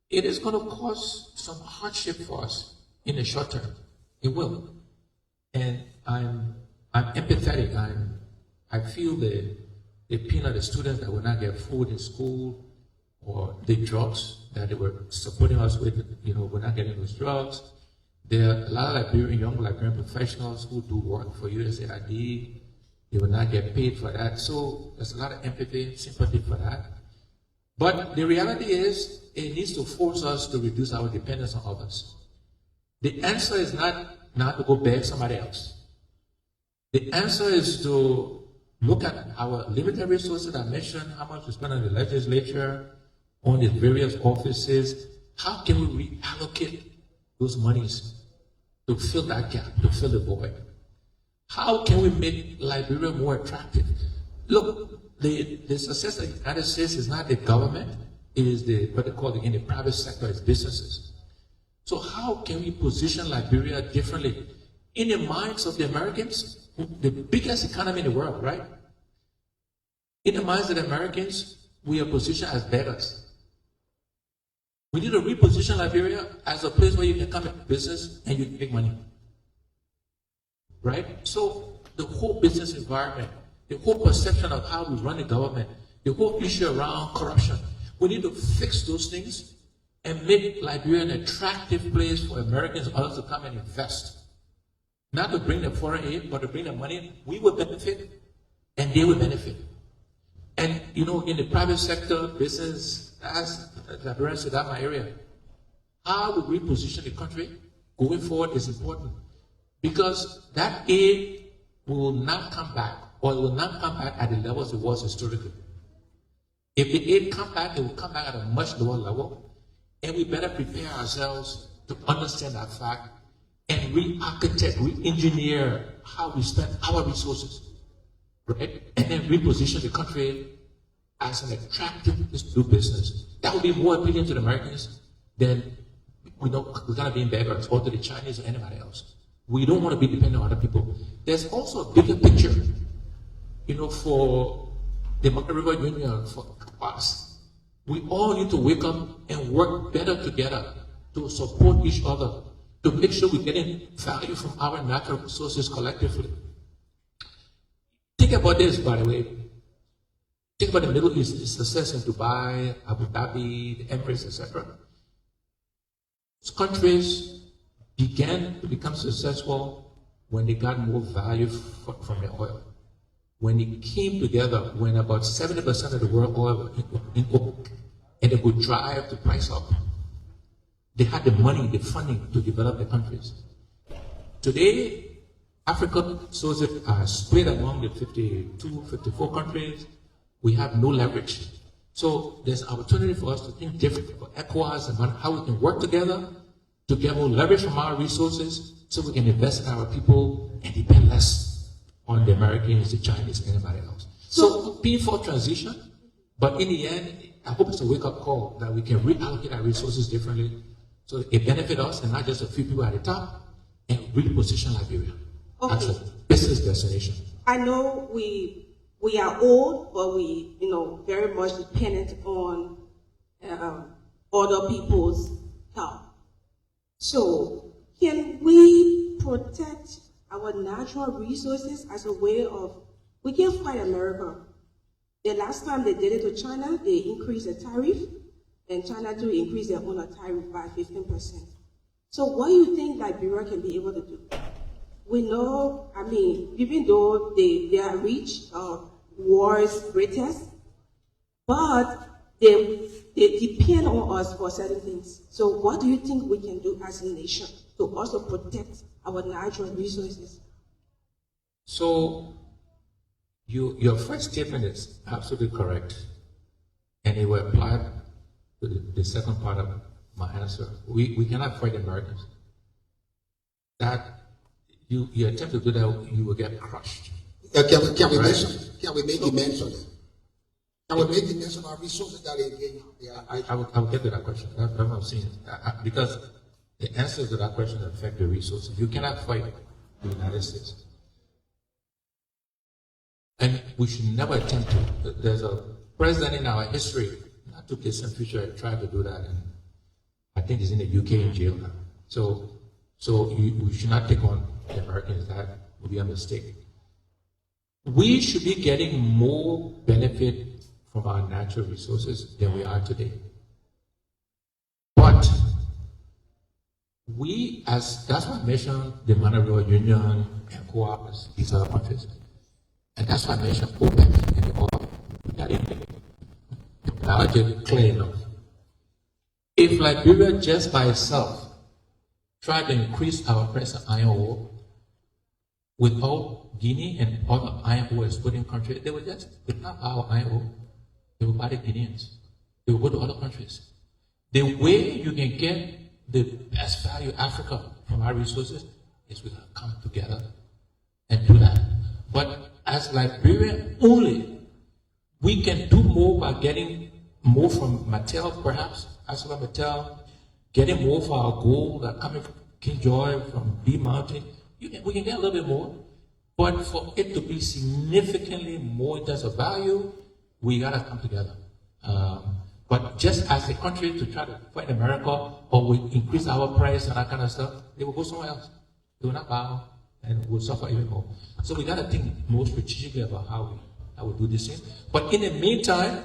It is going to cause some hardship for us in the short term. It will. And I'm empathetic. I feel the pain of the students that will not get food in school, or the drugs that they were supporting us with, we're not getting those drugs. There are a lot of young Liberian professionals who do work for USAID. They will not get paid for that. So there's a lot of empathy, sympathy for that. But the reality is, it needs to force us to reduce our dependence on others. The answer is not to go beg somebody else. The answer is to look at our limited resources. I mentioned how much we spend on the legislature, on the various offices. How can we reallocate those monies to fill that gap, to fill the void? How can we make Liberia more attractive? Look, the success of the United States is not the government, it is what they call in the private sector, it's businesses. So how can we position Liberia differently in the minds of the Americans, the biggest economy in the world, right? In the minds of the Americans, we are positioned as beggars. We need to reposition Liberia as a place where you can come into business and you can make money. Right? So the whole business environment, the whole perception of how we run the government, the whole issue around corruption, we need to fix those things and make Liberia an attractive place for Americans and others to come and invest. Not to bring the foreign aid, but to bring the money. We will benefit and they will benefit. And you know, in the private sector, business, as Liberia said, that's my area. How we reposition the country going forward is important. Because that aid will not come back, or it will not come back at the levels it was historically. If the aid comes back, it will come back at a much lower level, and we better prepare ourselves to understand that fact and re-architect, re-engineer how we spend our resources, right? And then reposition the country as an attractive place to do business. That would be more appealing to the Americans than we're gonna be in beggars or to the Chinese or anybody else. We don't want to be dependent on other people. There's also a bigger picture, you know, for the Monrovia Union, for us. We all need to wake up and work better together to support each other, to make sure we're getting value from our natural resources collectively. Think about this, by the way. Think about the Middle East, the success in Dubai, Abu Dhabi, the Emirates, etc. These countries began to become successful when they got more value from their oil. When they came together, when about 70% of the world oil was in oil, and they could drive the price up. They had the money, the funding to develop the countries. Today, African resources are split among the 52, 54 countries. We have no leverage. So there's an opportunity for us to think differently for ECOWAS about how we can work together to get more leverage from our resources so we can invest in our people and depend less on the Americans, the Chinese, anybody else. So painful transition, but in the end, I hope it's a wake-up call that we can reallocate our resources differently so it benefits us and not just a few people at the top, and reposition Liberia as a business destination. I know we are old, but we, very much dependent on other people's help. So, can we protect our natural resources as a way of, we can't fight America. The last time they did it to China, they increased the tariff, and China too increased their own tariff by 15%. So what do you think Liberia can be able to do? We know, even though they are rich, war is greatest, but they depend on us for certain things. So what do you think we can do as a nation to also protect our natural resources? So your first statement is absolutely correct, and it will apply to the second part of my answer. We cannot fight the Americans. That you attempt to do that, you will get crushed. Can we Right. make demands on it? Can we make demands on our resources that they engage? I will get to that question. That's what I'm saying. Because the answers to that question affect the resources. You cannot fight the United States. And we should never attempt to. There's a president in our history, not too distant future, tried to do that, and I think he's in the UK in jail now. So we should not take on the Americans. That would be a mistake. We should be getting more benefit from our natural resources than we are today. But that's why I mentioned the Monrovia Union and ECOWAS, these other countries. And that's why I mentioned OPEC and the oil. That is the larger clean enough. If Liberia just by itself tried to increase our price of iron ore without Guinea and other iron ore exporting countries, they would just not our iron ore. They will buy the Guineans. They will go to other countries. The way you can get the best value Africa from our resources is we come together and do that. But as Liberia only, we can do more by getting more from Mattel, perhaps, as well Mattel, getting more for our gold that coming from King George, from B Mountain. we can get a little bit more, but for it to be significantly more in terms of value, we gotta come together. But just as a country to try to fight America, or we increase our price and that kind of stuff, they will go somewhere else. They will not bow and will suffer even more. So we gotta think more strategically about how we do this thing. But in the meantime,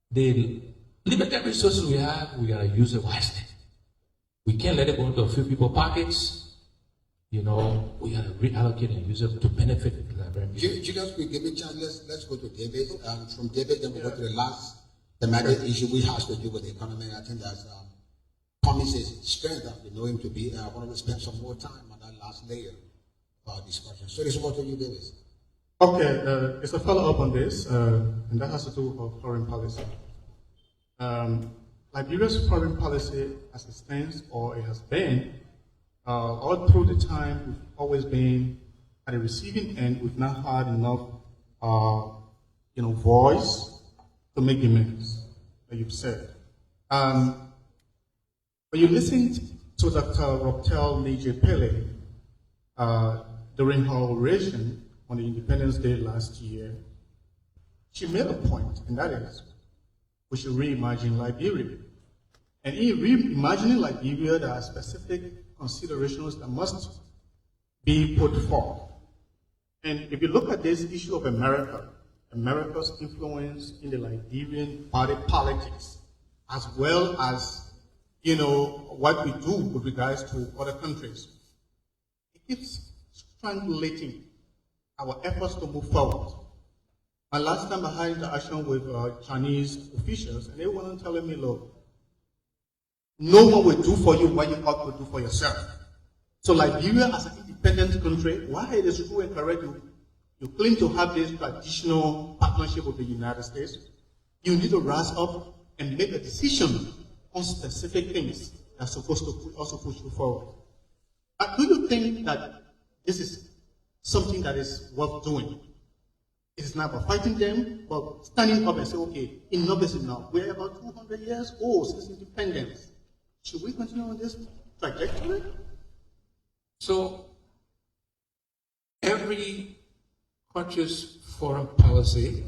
the limited resources we have, we gotta use it wisely. We can't let it go into a few people's pockets. You know, we gotta reallocate and use it to benefit the Liberian people. Julius, we give it a chance. Let's go to David. From David, then we'll go to the last thematic issue we have to do with the economy. I think that's Cummings' strength that we know him to be. I want to spend some more time on that last layer of our discussion. So it's over to you, David. Okay, it's a follow-up on this, and that has to do with foreign policy. Liberia's foreign policy, as it stands, or it has been, all through the time, we've always been at the receiving end. We've not had enough, voice to make demands, that you've said. When you listen to Dr. Rochelle Major Pele during her oration on the Independence Day last year, she made a point, and that is, we should reimagine Liberia. And in reimagining Liberia, there are specific considerations that must be put forth. And if you look at this issue of America's influence in the Liberian party politics, as well as, what we do with regards to other countries, it keeps strangulating our efforts to move forward. And last time I had interaction with Chinese officials, and they were telling me, look, no one will do for you what you ought to do for yourself. So Liberia, as an independent country, while it is true and correct, you claim to have this traditional partnership with the United States, you need to rise up and make a decision on specific things that's supposed to also push you forward. Do you think that this is something that is worth doing? It is not about fighting them, but standing up and say, okay, enough is enough. We're about 200 years old since independence. Should we continue on this trajectory? So, every country's foreign policy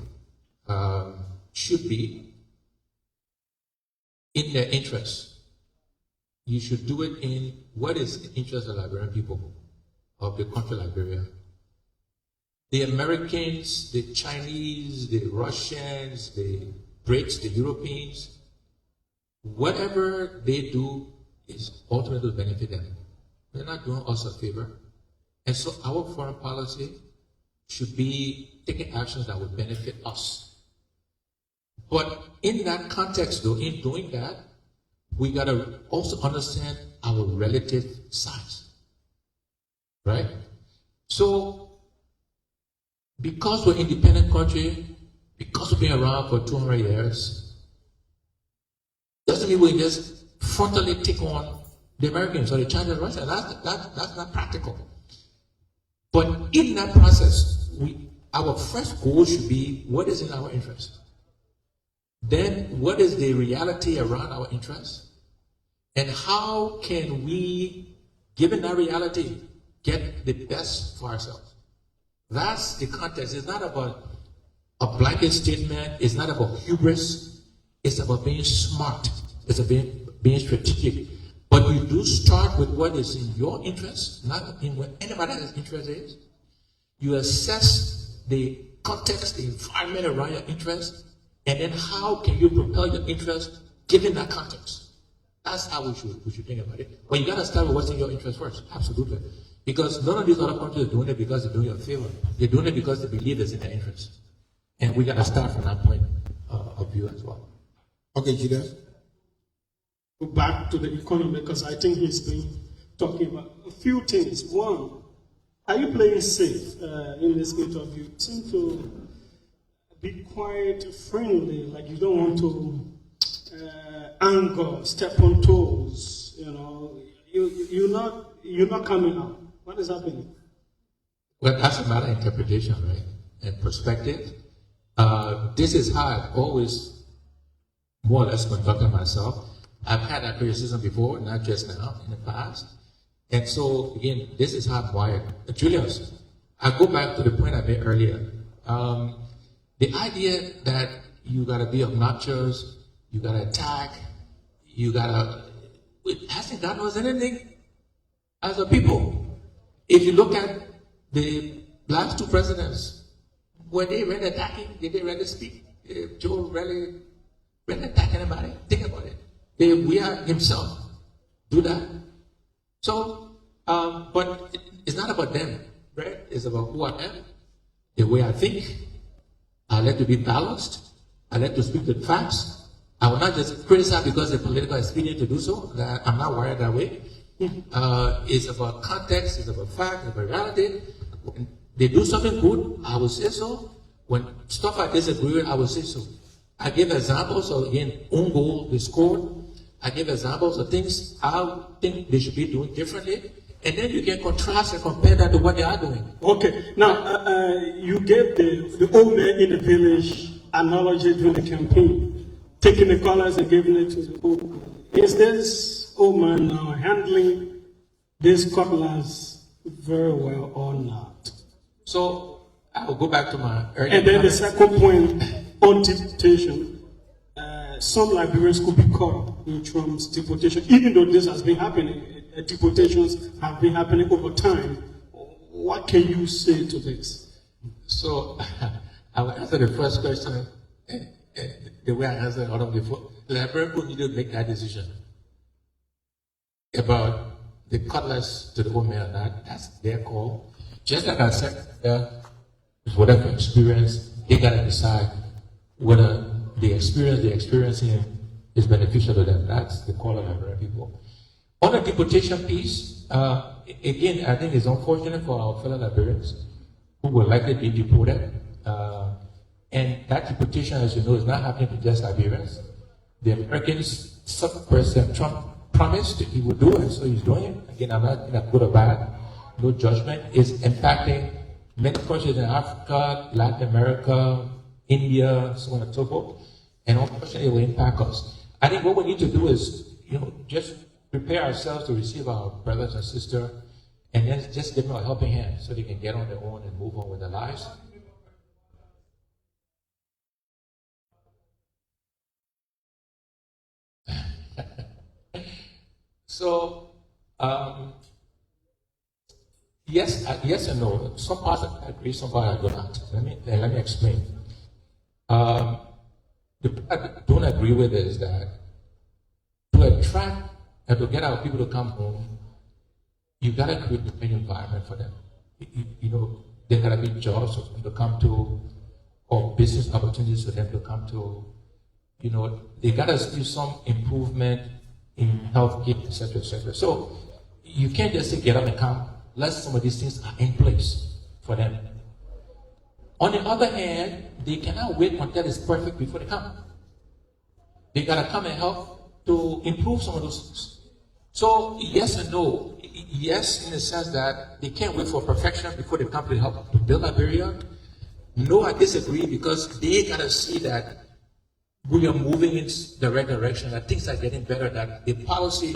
should be in their interest. You should do it in what is the interest of the Liberian people, of the country Liberia. The Americans, the Chinese, the Russians, the Brits, the Europeans, whatever they do is ultimately to benefit them. They're not doing us a favor. And so our foreign policy should be taking actions that would benefit us. But in that context, though, in doing that, we got to also understand our relative size. Right? So, because we're an independent country, because we've been around for 200 years, doesn't mean we just frontally take on the Americans or the Chinese or Russia. That's not practical. But in that process, our first goal should be what is in our interest. Then what is the reality around our interest? And how can we, given that reality, get the best for ourselves? That's the context. It's not about a blanket statement. It's not about hubris. It's about being smart. It's about being strategic. But you do start with what is in your interest, not in what anybody else's interest is. You assess the context, the environment around your interest, and then how can you propel your interest given that context? That's how we should think about it. But you got to start with what's in your interest first. Absolutely. Because none of these other countries are doing it because they're doing you a favor. They're doing it because they believe it's in their interest. And we got to start from that point of view as well. Okay, Julius. Go back to the economy because I think he's been talking about a few things. One, are you playing safe in this interview? You seem to be quite friendly, like you don't want to anger, step on toes. You're not coming out. What is happening? Well, that's a matter of interpretation, right? And perspective. This is how I've always more or less conducted myself. I've had that criticism before, not just now, in the past. And so, again, this is how I'm wired. Julius, I go back to the point I made earlier. The idea that you gotta be obnoxious, you gotta attack, it hasn't gotten us anything as a people. If you look at the last two presidents, were they really attacking? Did they really speak? Did Joe really attack anybody? Think about it. Did Weah himself do that? So, but it's not about them, right? It's about who I am, the way I think. I like to be balanced. I like to speak the facts. I will not just criticize because it's political expedient to do so. That I'm not wired that way. It's about context, it's about fact, it's about reality. When they do something good, I will say so. When stuff I disagree with, I will say so. I give examples of, again, own goal, they scored. I give examples of things I think they should be doing differently. And then you can contrast and compare that to what they are doing. Okay, now you gave the old man in the village analogy during the campaign, taking the colors and giving it to the old man. Is this old man now handling these cutlass very well or not? So I will go back to my earlier And then the comments. second point on deportation. Some Liberians could be caught in Trump's deportation, even though this has been happening. Deportations have been happening over time. What can you say to this? So I will answer the first question the way I answered all of the before. The Liberian people need to make that decision about the cutlass to the home or not. That's their call. Just like I said, whatever experience, they gotta decide whether the experience they're experiencing is beneficial to them. That's the call of Liberian people. On the deportation piece, again, I think it's unfortunate for our fellow Liberians who will likely be deported. And that deportation, as you know, is not happening to just Liberians. The Americans, some President Trump promised that he would do it, so he's doing it. Again, I'm not in a good or bad, no judgment. It's impacting many countries in Africa, Latin America, India, so on and so forth. And unfortunately, it will impact us. I think what we need to do is, just prepare ourselves to receive our brothers and sisters, and then just give them a helping hand so they can get on their own and move on with their lives. So, yes and no. Some parts I agree, some parts I do not. Let me explain. The part I don't agree with is that to attract and to get our people to come home, you gotta create the right environment for them. There gotta be jobs for them to come to, or business opportunities for them to come to. They gotta see some improvement in healthcare, etc., etc. So you can't just say get up and come unless some of these things are in place for them. On the other hand, they cannot wait until it's perfect before they come. They gotta come and help to improve some of those things. So yes and no. Yes, in the sense that they can't wait for perfection before they come to help to build Liberia. No, I disagree, because they gotta see that we are moving in the right direction, that things are getting better, that the policy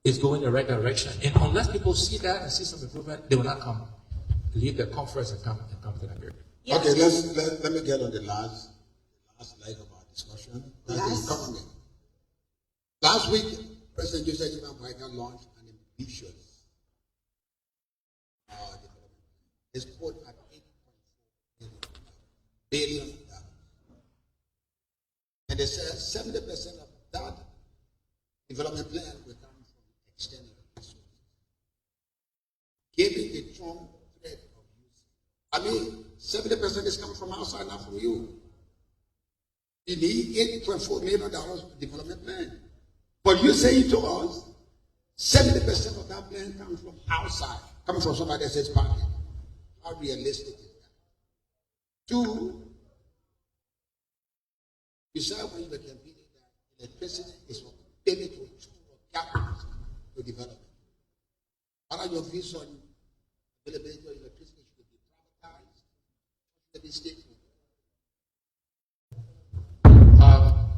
is going in the right direction. And unless people see that and see some improvement, they will not come. Leave their conference and come to Liberia. Yes. Okay, let me get on the last leg of our discussion. That's the economy. Last week, President Joseph Biden launched an ambitious development. It's put at $8.4 billion. And they said 70% of that development plan will come from external resources, giving the Trump threat of using. 70% is coming from outside, not from you. You need $8.4 million development plan. But you say to us, 70% of that plan comes from outside, coming from somebody else's pocket. How realistic is that? Two, you said when you were campaigning that electricity is a pivotal tool of capital to development. What are your views on availability of electricity? Should it be privatized? Should it be state-owned?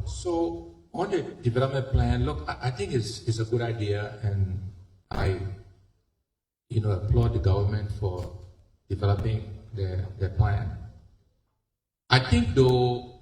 So on the development plan, look, I think it's a good idea, and I applaud the government for developing their plan. I think, though,